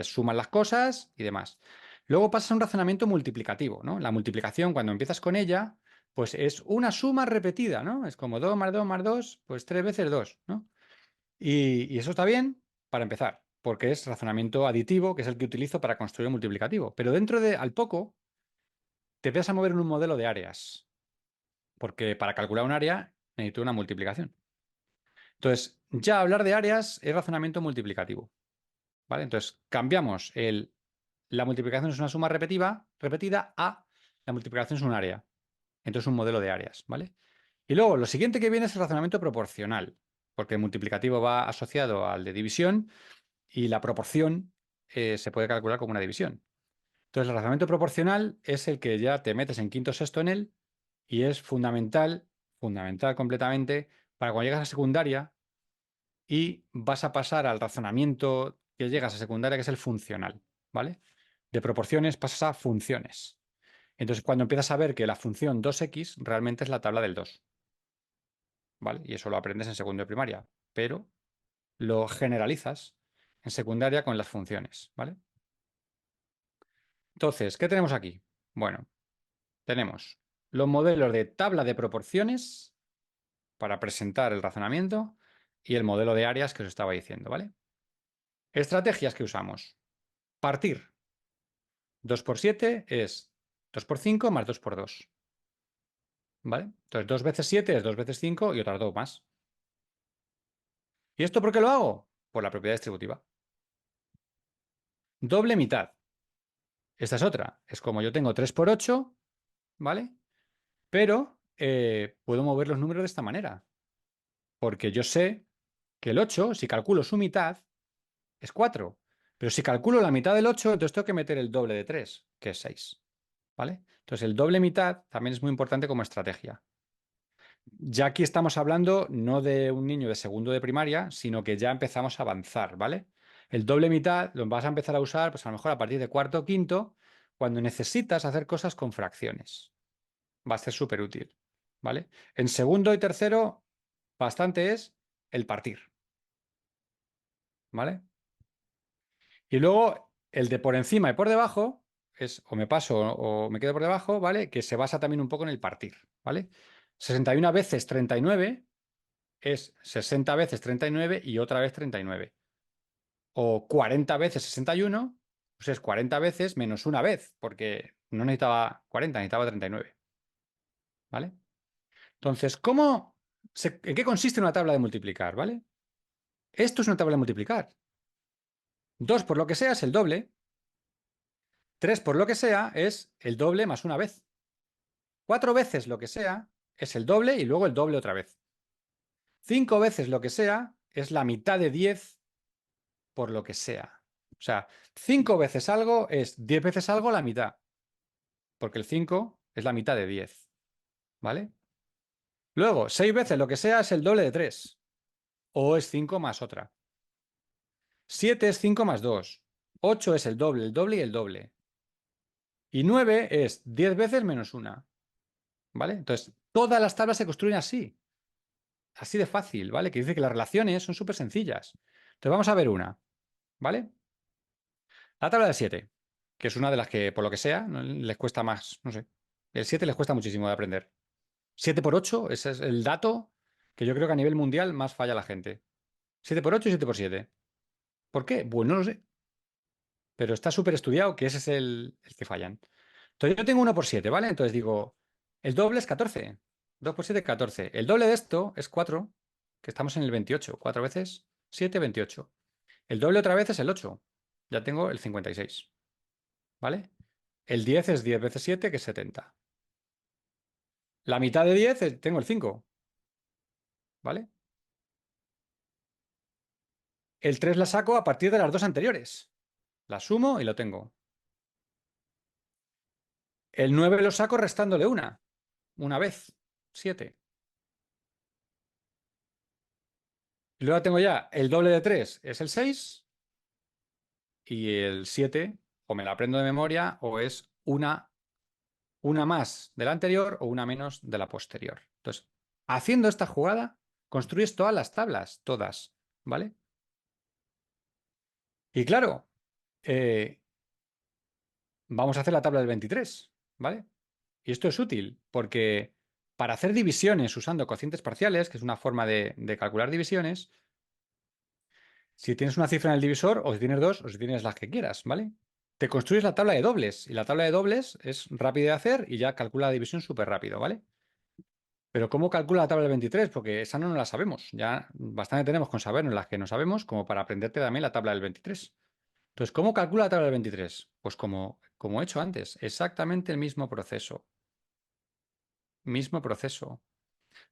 Sumas las cosas y demás. Luego pasas a un razonamiento multiplicativo, ¿no? La multiplicación, cuando empiezas con ella, pues es una suma repetida, ¿no? Es como 2 más 2 más 2, pues 3 veces 2, ¿no? Y eso está bien para empezar, porque es razonamiento aditivo, que es el que utilizo para construir un multiplicativo. Pero dentro de, al poco, te empiezas a mover en un modelo de áreas, porque para calcular un área necesito una multiplicación. Entonces, ya hablar de áreas es razonamiento multiplicativo, ¿vale? Entonces, cambiamos la multiplicación es una suma repetida a la multiplicación es un área. Entonces, un modelo de áreas, ¿vale? Y luego, lo siguiente que viene es el razonamiento proporcional, porque el multiplicativo va asociado al de división y la proporción se puede calcular como una división. Entonces, el razonamiento proporcional es el que ya te metes en quinto o sexto en él y es fundamental, fundamental completamente para cuando llegas a secundaria y vas a pasar al razonamiento que llegas a secundaria, que es el funcional, ¿vale? De proporciones pasas a funciones. Entonces, cuando empiezas a ver que la función 2x realmente es la tabla del 2, ¿vale? Y eso lo aprendes en segundo de primaria, pero lo generalizas en secundaria con las funciones, ¿vale? Entonces, ¿qué tenemos aquí? Bueno, tenemos los modelos de tabla de proporciones para presentar el razonamiento y el modelo de áreas que os estaba diciendo, ¿vale? Estrategias que usamos. Partir. 2 por 7 es 2 por 5 más 2 por 2. ¿Vale? Entonces 2 veces 7 es 2 veces 5 y otras 2 más. ¿Y esto por qué lo hago? Por la propiedad distributiva. Doble mitad. Esta es otra. Es como yo tengo 3 por 8, ¿vale? Pero puedo mover los números de esta manera. Porque yo sé que el 8, si calculo su mitad, es 4. Pero si calculo la mitad del 8, entonces tengo que meter el doble de 3, que es 6. ¿Vale? Entonces el doble mitad también es muy importante como estrategia. Ya aquí estamos hablando no de un niño de segundo de primaria, sino que ya empezamos a avanzar, ¿vale? El doble mitad lo vas a empezar a usar, pues a lo mejor a partir de cuarto o quinto, cuando necesitas hacer cosas con fracciones. Va a ser súper útil, ¿vale? En segundo y tercero, bastante es el partir, ¿vale? Y luego el de por encima y por debajo es o me paso o me quedo por debajo, ¿vale? Que se basa también un poco en el partir, ¿vale? 61 veces 39 es 60 veces 39 y otra vez 39. O 40 veces 61, pues es 40 veces menos una vez, porque no necesitaba 40, necesitaba 39. ¿Vale? Entonces, ¿en qué consiste una tabla de multiplicar? ¿Vale? Esto es una tabla de multiplicar. 2 por lo que sea es el doble. 3 por lo que sea es el doble más una vez. 4 veces lo que sea es el doble y luego el doble otra vez. 5 veces lo que sea es la mitad de 10 por lo que sea. O sea, 5 veces algo es 10 veces algo la mitad, porque el 5 es la mitad de 10, ¿vale? Luego, 6 veces lo que sea es el doble de 3, o es 5 más otra. 7 es 5 más 2. 8 es el doble y el doble. Y 9 es 10 veces menos una, ¿vale? Entonces, todas las tablas se construyen así de fácil, ¿vale? Que dice que las relaciones son súper sencillas. Entonces, vamos a ver una, ¿vale? La tabla del 7, que es una de las que, por lo que sea, les cuesta más, no sé. El 7 les cuesta muchísimo de aprender. 7 por 8, ese es el dato que yo creo que a nivel mundial más falla la gente. 7 por 8 y 7 por 7. ¿Por qué? Pues no lo sé. Pero está súper estudiado que ese es el que fallan. Entonces yo tengo 1 por 7, ¿vale? Entonces digo, el doble es 14. 2 por 7, 14. El doble de esto es 4, que estamos en el 28. 4 veces 7, 28. El doble otra vez es el 8. Ya tengo el 56. ¿Vale? El 10 es 10 veces 7, que es 70. La mitad de 10 tengo el 5. ¿Vale? El 3 la saco a partir de las dos anteriores. La sumo y lo tengo. El 9 lo saco restándole una vez, 7. Y luego tengo ya el doble de 3 es el 6 y el 7 o me la aprendo de memoria o es una más de la anterior o una menos de la posterior. Entonces, haciendo esta jugada, construyes todas las tablas, todas, ¿vale? Y claro, eh, vamos a hacer la tabla del 23, ¿vale? Y esto es útil porque para hacer divisiones usando cocientes parciales, que es una forma de calcular divisiones, si tienes una cifra en el divisor, o si tienes dos, o si tienes las que quieras, ¿vale? Te construyes la tabla de dobles, y la tabla de dobles es rápida de hacer y ya calcula la división súper rápido, ¿vale? Pero ¿cómo calcula la tabla del 23? Porque esa no nos la sabemos. Ya bastante tenemos con sabernos las que no sabemos como para aprenderte también la tabla del 23. Entonces, ¿cómo calcula la tabla del 23? Pues como he hecho antes, exactamente el mismo proceso. Mismo proceso.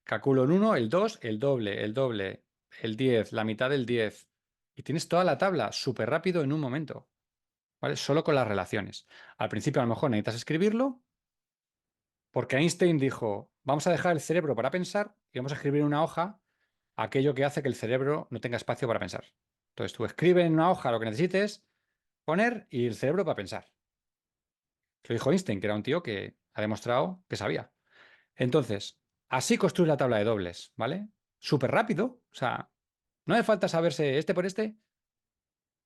Calculo el 1, el 2, el doble, el 10, la mitad del 10. Y tienes toda la tabla súper rápido en un momento, ¿vale? Solo con las relaciones. Al principio a lo mejor necesitas escribirlo, porque Einstein dijo, vamos a dejar el cerebro para pensar y vamos a escribir en una hoja aquello que hace que el cerebro no tenga espacio para pensar. Entonces tú escribes en una hoja lo que necesites poner y el cerebro para pensar. Lo dijo Einstein, que era un tío que ha demostrado que sabía. Entonces, así construir la tabla de dobles, ¿vale? Súper rápido, o sea, no hace falta saberse este por este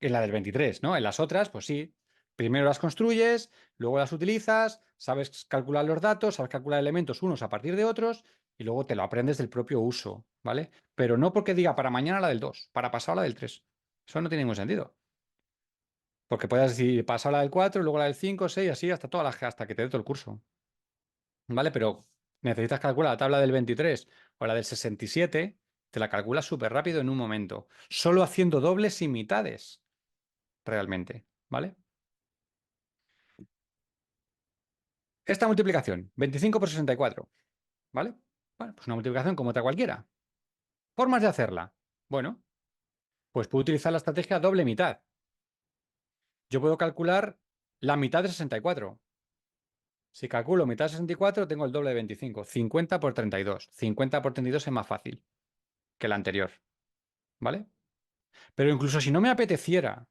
en la del 23, ¿no? En las otras, pues sí, primero las construyes, luego las utilizas, sabes calcular los datos, sabes calcular elementos unos a partir de otros y luego te lo aprendes del propio uso, ¿vale? Pero no porque diga para mañana la del 2, para pasado la del 3. Eso no tiene ningún sentido. Porque puedes decir, pasa la del 4, luego la del 5, 6, así hasta que te dé todo el curso. ¿Vale? Pero necesitas calcular la tabla del 23 o la del 67, te la calculas súper rápido en un momento. Solo haciendo dobles y mitades, realmente. ¿Vale? Esta multiplicación, 25 por 64. ¿Vale? Bueno, pues una multiplicación como otra cualquiera. Formas de hacerla. Bueno, pues puedo utilizar la estrategia doble mitad. Yo puedo calcular la mitad de 64. Si calculo mitad de 64, tengo el doble de 25. 50 por 32. 50 por 32 es más fácil que la anterior. ¿Vale? Pero incluso si no me apeteciera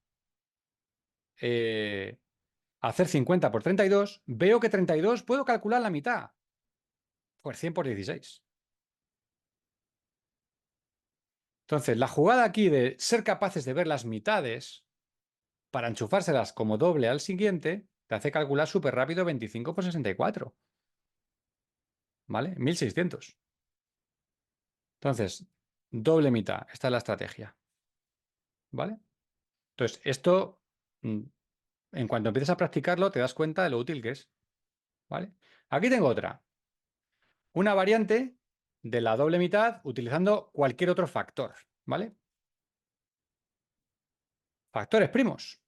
eh, hacer 50 por 32, veo que 32 puedo calcular la mitad. Pues 100 por 16. Entonces, la jugada aquí de ser capaces de ver las mitades para enchufárselas como doble al siguiente, te hace calcular súper rápido 25 por 64. ¿Vale? 1600. Entonces, doble mitad. Esta es la estrategia. ¿Vale? Entonces, esto, en cuanto empieces a practicarlo, te das cuenta de lo útil que es. ¿Vale? Aquí tengo otra. Una variante de la doble mitad utilizando cualquier otro factor. ¿Vale? Factores primos.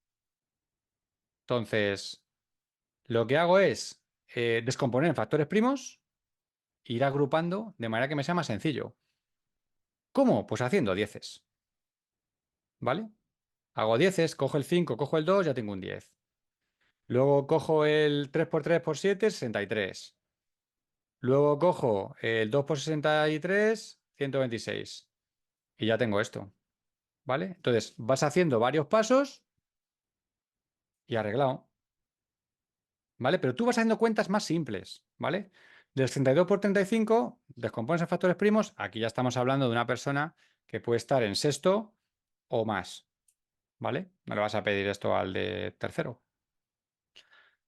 Entonces, lo que hago es descomponer en factores primos e ir agrupando de manera que me sea más sencillo. ¿Cómo? Pues haciendo dieces. ¿Vale? Hago dieces, cojo el 5, cojo el 2, ya tengo un 10. Luego cojo el 3 por 3 por 7, 63. Luego cojo el 2 por 63, 126. Y ya tengo esto. ¿Vale? Entonces vas haciendo varios pasos y arreglado. ¿Vale? Pero tú vas haciendo cuentas más simples. ¿Vale? Del 32 por 35, descompones en factores primos. Aquí ya estamos hablando de una persona que puede estar en sexto o más. ¿Vale? No le vas a pedir esto al de tercero,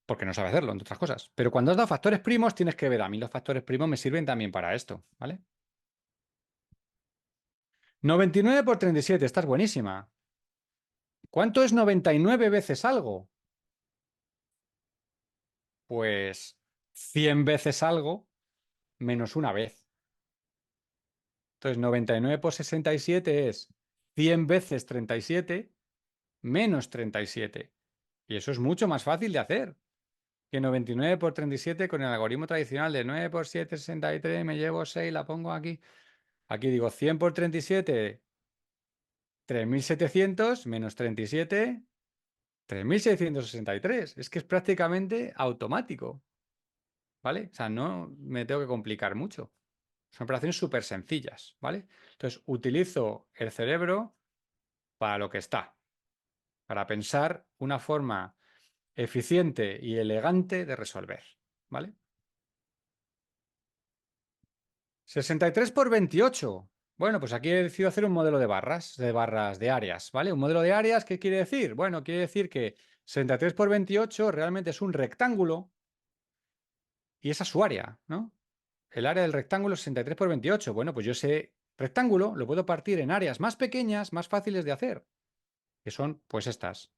porque no sabe hacerlo, entre otras cosas. Pero cuando has dado factores primos, tienes que ver, a mí los factores primos me sirven también para esto, ¿vale? 99 por 37, esta es buenísima. ¿Cuánto es 99 veces algo? Pues 100 veces algo menos una vez. Entonces, 99 por 67 es 100 veces 37 menos 37. Y eso es mucho más fácil de hacer que 99 por 37 con el algoritmo tradicional de 9 por 7, 63, me llevo 6, la pongo aquí. Aquí digo 100 por 37, 3700 menos 37, 3663. Es que es prácticamente automático, ¿vale? O sea, no me tengo que complicar mucho. Son operaciones súper sencillas, ¿vale? Entonces, utilizo el cerebro para lo que está, para pensar una forma eficiente y elegante de resolver, ¿vale? 63 por 28. Bueno, pues aquí he decidido hacer un modelo de barras de áreas, ¿vale? Un modelo de áreas, ¿qué quiere decir? Bueno, quiere decir que 63 por 28 realmente es un rectángulo y esa es su área, ¿no? El área del rectángulo es 63 por 28. Bueno, pues yo ese rectángulo lo puedo partir en áreas más pequeñas, más fáciles de hacer, que son pues estas,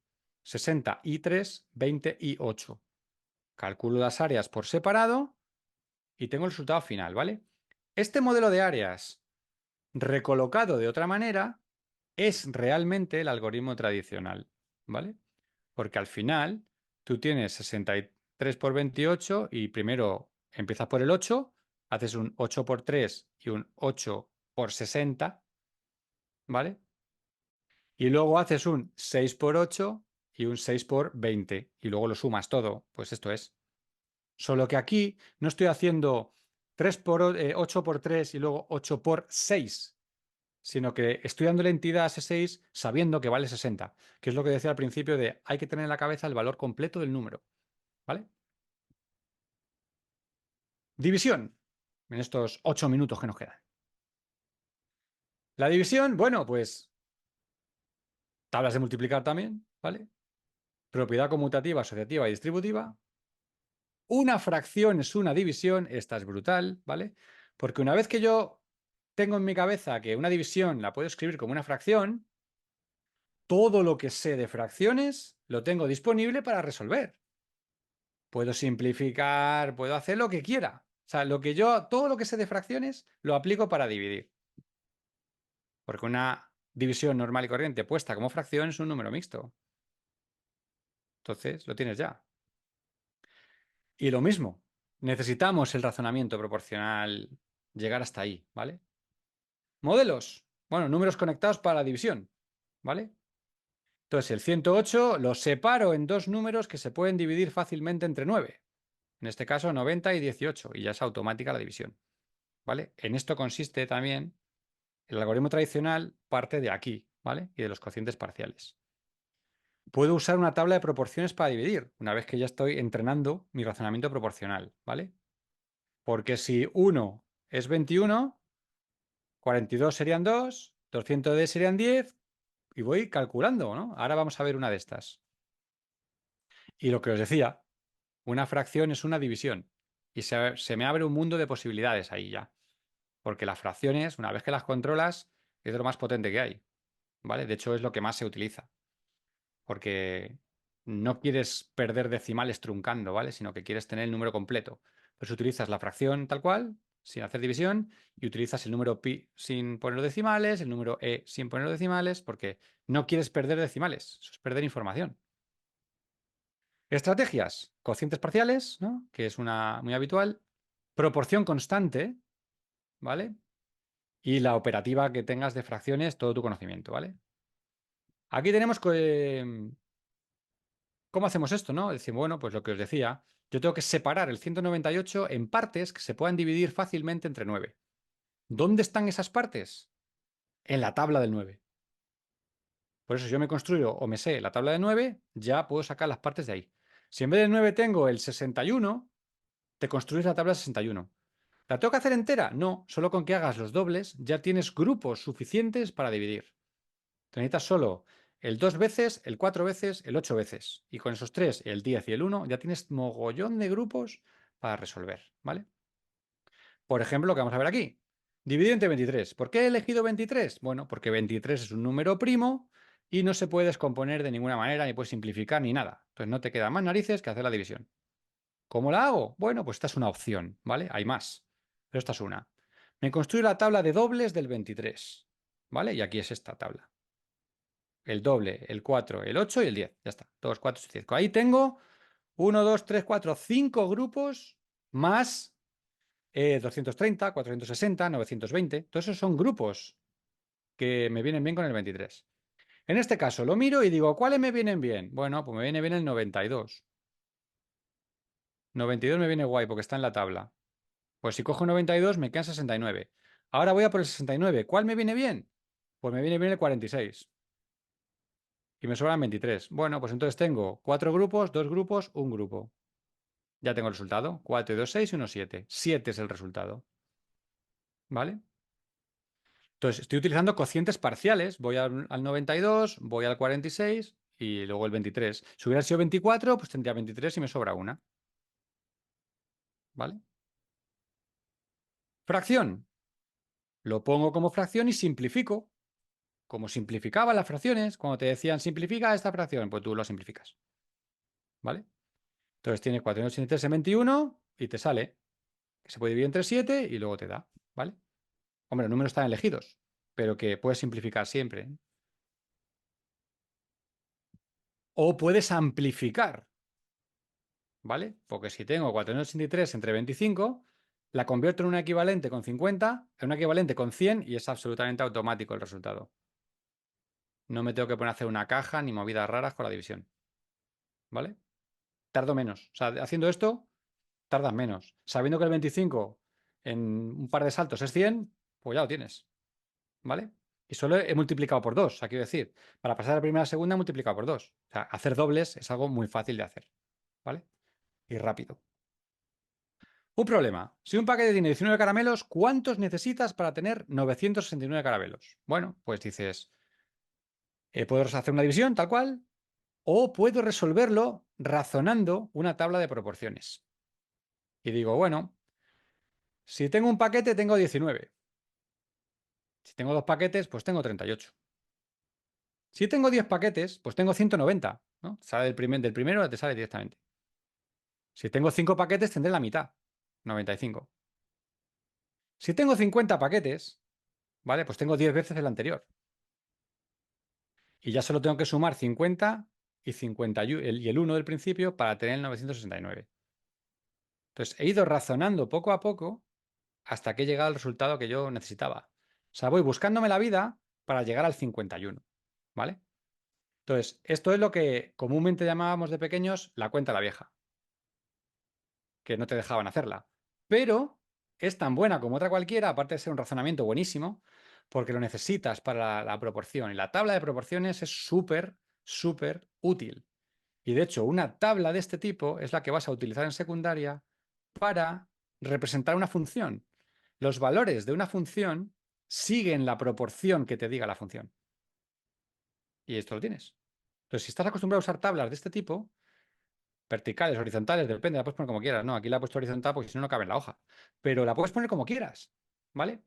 60 y 3, 20 y 8. Calculo las áreas por separado y tengo el resultado final, ¿vale? Este modelo de áreas recolocado de otra manera es realmente el algoritmo tradicional, ¿vale? Porque al final tú tienes 63 por 28 y primero empiezas por el 8, haces un 8 por 3 y un 8 por 60, ¿vale? Y luego haces un 6 por 8 y un 6 por 20 y luego lo sumas todo, pues esto es. Solo que aquí no estoy haciendo 8 por 3 y luego 8 por 6, sino que estoy dando la entidad a ese 6 sabiendo que vale 60, que es lo que decía al principio de hay que tener en la cabeza el valor completo del número, ¿vale? División, en estos 8 minutos que nos quedan. La división, bueno, pues tablas de multiplicar también, ¿vale? Propiedad conmutativa, asociativa y distributiva. Una fracción es una división, esta es brutal, ¿vale? Porque una vez que yo tengo en mi cabeza que una división la puedo escribir como una fracción, todo lo que sé de fracciones lo tengo disponible para resolver. Puedo simplificar, puedo hacer lo que quiera. O sea, todo lo que sé de fracciones lo aplico para dividir. Porque una división normal y corriente puesta como fracción es un número mixto. Entonces, lo tienes ya. Y lo mismo, necesitamos el razonamiento proporcional, llegar hasta ahí, ¿vale? Modelos. Bueno, números conectados para la división, ¿vale? Entonces, el 108 lo separo en dos números que se pueden dividir fácilmente entre 9. En este caso, 90 y 18, y ya es automática la división, ¿vale? En esto consiste también el algoritmo tradicional, parte de aquí, ¿vale? Y de los cocientes parciales. Puedo usar una tabla de proporciones para dividir, una vez que ya estoy entrenando mi razonamiento proporcional, ¿vale? Porque si 1 es 21, 42 serían 2, 200D serían 10, y voy calculando, ¿no? Ahora vamos a ver una de estas. Y lo que os decía, una fracción es una división. Y se me abre un mundo de posibilidades ahí ya. Porque las fracciones, una vez que las controlas, es de lo más potente que hay, ¿vale? De hecho, es lo que más se utiliza. Porque no quieres perder decimales truncando, ¿vale? Sino que quieres tener el número completo. Pues utilizas la fracción tal cual, sin hacer división, y utilizas el número pi sin poner los decimales, el número e sin poner los decimales, porque no quieres perder decimales, eso es perder información. Estrategias, cocientes parciales, ¿no? Que es una muy habitual, proporción constante, ¿vale? Y la operativa que tengas de fracciones, todo tu conocimiento, ¿vale? Aquí tenemos ¿cómo hacemos esto, no? Decimos, bueno, pues lo que os decía, yo tengo que separar el 198 en partes que se puedan dividir fácilmente entre 9. ¿Dónde están esas partes? En la tabla del 9. Por eso, si yo me construyo o me sé la tabla de 9, ya puedo sacar las partes de ahí. Si en vez de 9 tengo el 61, te construyes la tabla 61. ¿La tengo que hacer entera? No, solo con que hagas los dobles ya tienes grupos suficientes para dividir. Te necesitas solo el 2 veces, el 4 veces, el 8 veces. Y con esos 3, el 10 y el 1, ya tienes mogollón de grupos para resolver, ¿vale? Por ejemplo, lo que vamos a ver aquí. Dividido entre 23. ¿Por qué he elegido 23? Bueno, porque 23 es un número primo y no se puede descomponer de ninguna manera, ni puedes simplificar, ni nada. Entonces no te queda más narices que hacer la división. ¿Cómo la hago? Bueno, pues esta es una opción, ¿vale? Hay más, pero esta es una. Me construyo la tabla de dobles del 23, ¿vale? Y aquí es esta tabla. El doble, el 4, el 8 y el 10. Ya está. 2, 4, 6, 5. Ahí tengo 1, 2, 3, 4, 5 grupos más 230, 460, 920. Todos esos son grupos que me vienen bien con el 23. En este caso lo miro y digo, ¿cuáles me vienen bien? Bueno, pues me viene bien el 92. 92 me viene guay porque está en la tabla. Pues si cojo 92 me quedan 69. Ahora voy a por el 69. ¿Cuál me viene bien? Pues me viene bien el 46. Y me sobran 23. Bueno, pues entonces tengo 4 grupos, 2 grupos, un grupo. Ya tengo el resultado. 4 y 2, 6 y 1, 7. 7 es el resultado. ¿Vale? Entonces estoy utilizando cocientes parciales. Voy al 92, voy al 46 y luego el 23. Si hubiera sido 24, pues tendría 23 y me sobra una. ¿Vale? Fracción. Lo pongo como fracción y simplifico. Como simplificaba las fracciones, cuando te decían simplifica esta fracción, pues tú lo simplificas. ¿Vale? Entonces tienes 483 en 21 y te sale que se puede dividir entre 7 y luego te da. ¿Vale? Hombre, los números están elegidos, pero que puedes simplificar siempre. O puedes amplificar, ¿vale? Porque si tengo 483 entre 25, la convierto en un equivalente con 50, en un equivalente con 100 y es absolutamente automático el resultado. No me tengo que poner a hacer una caja ni movidas raras con la división. ¿Vale? Tardo menos. O sea, haciendo esto, tardas menos. Sabiendo que el 25 en un par de saltos es 100, pues ya lo tienes. ¿Vale? Y solo he multiplicado por 2, o sea, quiero decir, para pasar a la primera a la segunda he multiplicado por 2. O sea, hacer dobles es algo muy fácil de hacer, ¿vale? Y rápido. Un problema. Si un paquete tiene 19 caramelos, ¿cuántos necesitas para tener 969 caramelos? Bueno, pues dices, puedo hacer una división tal cual, o puedo resolverlo razonando una tabla de proporciones. Y digo, bueno, si tengo un paquete tengo 19. Si tengo dos paquetes, pues tengo 38. Si tengo 10 paquetes, pues tengo 190, ¿no? Sale del primero te sale directamente. Si tengo 5 paquetes, tendré la mitad, 95. Si tengo 50 paquetes, ¿vale? Pues tengo 10 veces el anterior. Y ya solo tengo que sumar 50 y 50 y el 1 del principio para tener el 969. Entonces, he ido razonando poco a poco hasta que he llegado al resultado que yo necesitaba. O sea, voy buscándome la vida para llegar al 51, ¿vale? Entonces, esto es lo que comúnmente llamábamos de pequeños la cuenta a la vieja, que no te dejaban hacerla. Pero es tan buena como otra cualquiera, aparte de ser un razonamiento buenísimo, porque lo necesitas para la proporción. Y la tabla de proporciones es súper, súper útil. Y de hecho, una tabla de este tipo es la que vas a utilizar en secundaria para representar una función. Los valores de una función siguen la proporción que te diga la función. Y esto lo tienes. Entonces, si estás acostumbrado a usar tablas de este tipo, verticales, horizontales, depende, la puedes poner como quieras. No, aquí la he puesto horizontal porque si no, no cabe en la hoja. Pero la puedes poner como quieras, ¿vale?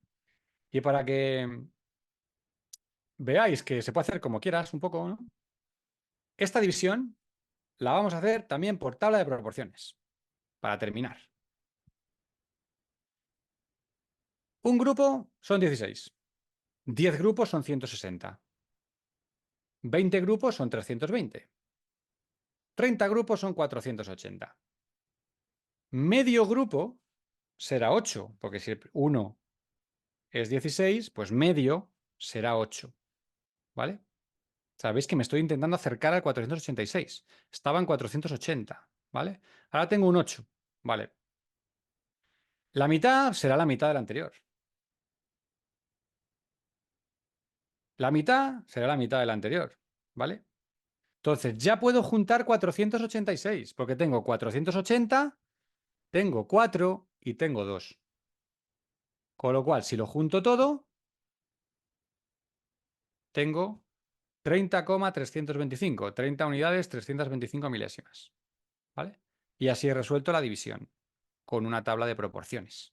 Y para que veáis que se puede hacer como quieras un poco, ¿no? Esta división la vamos a hacer también por tabla de proporciones, para terminar. Un grupo son 16. 10 grupos son 160. 20 grupos son 320. 30 grupos son 480. Medio grupo será 8, porque si uno es 16, pues medio será 8, ¿vale? Sabéis que me estoy intentando acercar al 486. Estaba en 480, ¿vale? Ahora tengo un 8, ¿vale? La mitad será la mitad del anterior. La mitad será la mitad del anterior, ¿vale? Entonces ya puedo juntar 486, porque tengo 480, tengo 4 y tengo 2. Con lo cual, si lo junto todo, tengo 30,325, 30 unidades, 325 milésimas, ¿vale? Y así he resuelto la división con una tabla de proporciones,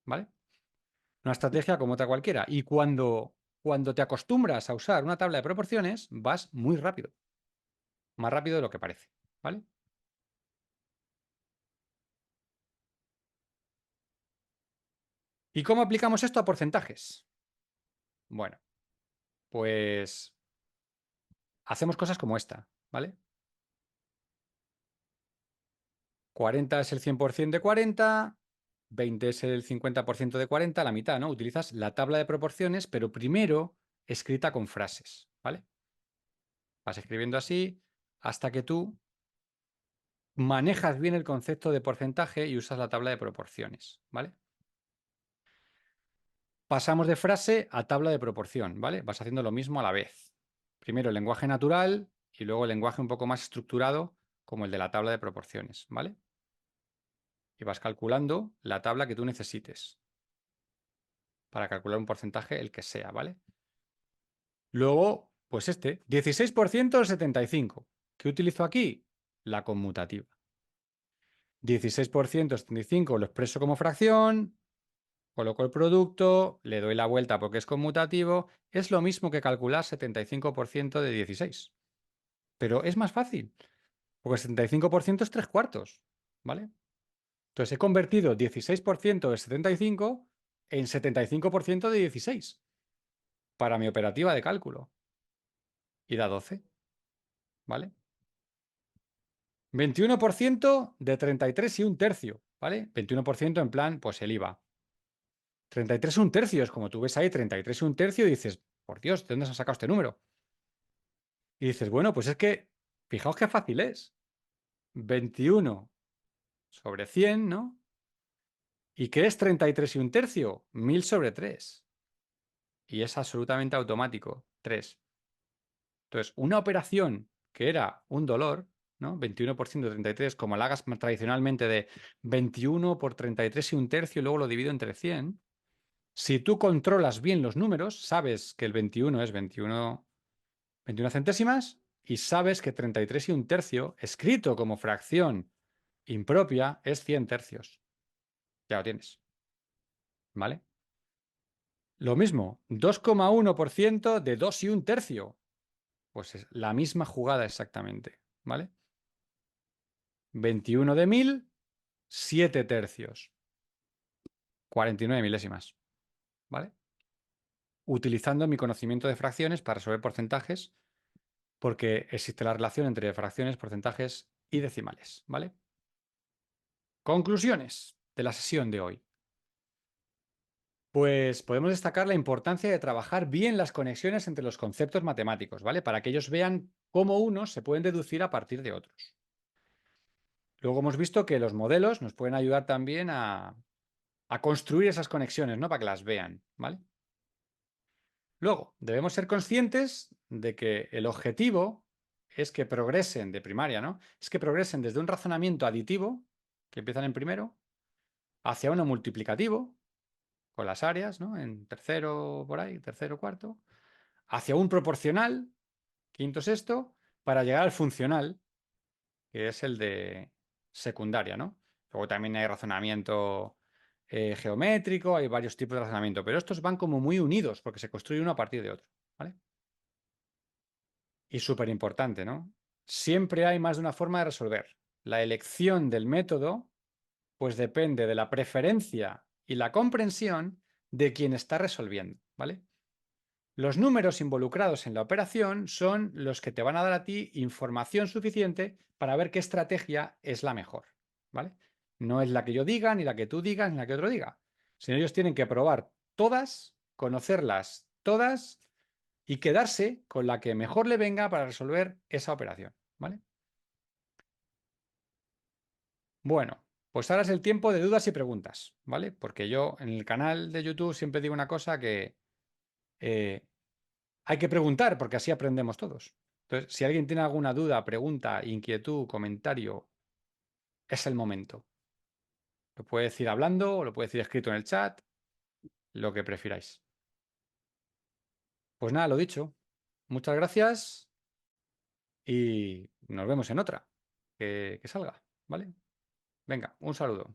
¿vale? Una estrategia como otra cualquiera. Y cuando te acostumbras a usar una tabla de proporciones, vas muy rápido, más rápido de lo que parece, ¿vale? ¿Y cómo aplicamos esto a porcentajes? Bueno, pues hacemos cosas como esta, ¿vale? 40 es el 100% de 40, 20 es el 50% de 40, la mitad, ¿no? Utilizas la tabla de proporciones, pero primero escrita con frases, ¿vale? Vas escribiendo así hasta que tú manejas bien el concepto de porcentaje y usas la tabla de proporciones, ¿vale? Pasamos de frase a tabla de proporción, ¿vale? Vas haciendo lo mismo a la vez. Primero el lenguaje natural y luego el lenguaje un poco más estructurado como el de la tabla de proporciones, ¿vale? Y vas calculando la tabla que tú necesites para calcular un porcentaje, el que sea, ¿vale? Luego, pues 16% del 75. ¿Qué utilizo aquí? La conmutativa. 16% del 75 lo expreso como fracción, coloco el producto, le doy la vuelta porque es conmutativo. Es lo mismo que calcular 75% de 16. Pero es más fácil, porque 75% es 3 cuartos, ¿vale? Entonces he convertido 16% de 75 en 75% de 16 para mi operativa de cálculo. Y da 12, ¿vale? 21% de 33 y un tercio, ¿vale? 21% en plan, pues el IVA. 33 y un tercio, es como tú ves ahí, 33 y un tercio y dices, por Dios, ¿de dónde se ha sacado este número? Y dices, bueno, pues es que, fijaos qué fácil es. 21 sobre 100, ¿no? ¿Y qué es 33 y un tercio? 1000 sobre 3. Y es absolutamente automático, 3. Entonces, una operación que era un dolor, ¿no? 21% de 33, como la hagas tradicionalmente de 21 por 33 y un tercio y luego lo divido entre 100, si tú controlas bien los números, sabes que el 21 es 21 centésimas y sabes que 33 y un tercio, escrito como fracción impropia, es 100 tercios. Ya lo tienes, ¿vale? Lo mismo, 2,1% de 2 y un tercio. Pues es la misma jugada exactamente, ¿vale? 21 de 1000, 7 tercios, 49 milésimas, ¿vale? Utilizando mi conocimiento de fracciones para resolver porcentajes, porque existe la relación entre fracciones, porcentajes y decimales, ¿vale? Conclusiones de la sesión de hoy. Pues podemos destacar la importancia de trabajar bien las conexiones entre los conceptos matemáticos, ¿vale? Para que ellos vean cómo unos se pueden deducir a partir de otros. Luego hemos visto que los modelos nos pueden ayudar también a construir esas conexiones, ¿no? Para que las vean, ¿vale? Luego, debemos ser conscientes de que el objetivo es que progresen de primaria, ¿no? Es que progresen desde un razonamiento aditivo, que empiezan en primero, hacia uno multiplicativo, con las áreas, ¿no? En tercero, por ahí, tercero, cuarto, hacia un proporcional, quinto, sexto, para llegar al funcional, que es el de secundaria, ¿no? Luego también hay razonamiento geométrico, hay varios tipos de razonamiento, pero estos van como muy unidos porque se construye uno a partir de otro, ¿vale? Y súper importante, ¿no? Siempre hay más de una forma de resolver. La elección del método, pues depende de la preferencia y la comprensión de quien está resolviendo, ¿vale? Los números involucrados en la operación son los que te van a dar a ti información suficiente para ver qué estrategia es la mejor, ¿vale? No es la que yo diga, ni la que tú digas, ni la que otro diga, sino ellos tienen que probar todas, conocerlas todas y quedarse con la que mejor le venga para resolver esa operación, ¿vale? Bueno, pues ahora es el tiempo de dudas y preguntas, ¿vale? Porque yo en el canal de YouTube siempre digo una cosa que eh, hay que preguntar porque así aprendemos todos. Entonces, si alguien tiene alguna duda, pregunta, inquietud, comentario, es el momento. Lo puede decir hablando o lo puede decir escrito en el chat, lo que prefiráis. Pues nada, lo dicho. Muchas gracias y nos vemos en otra que salga, ¿vale? Venga, un saludo.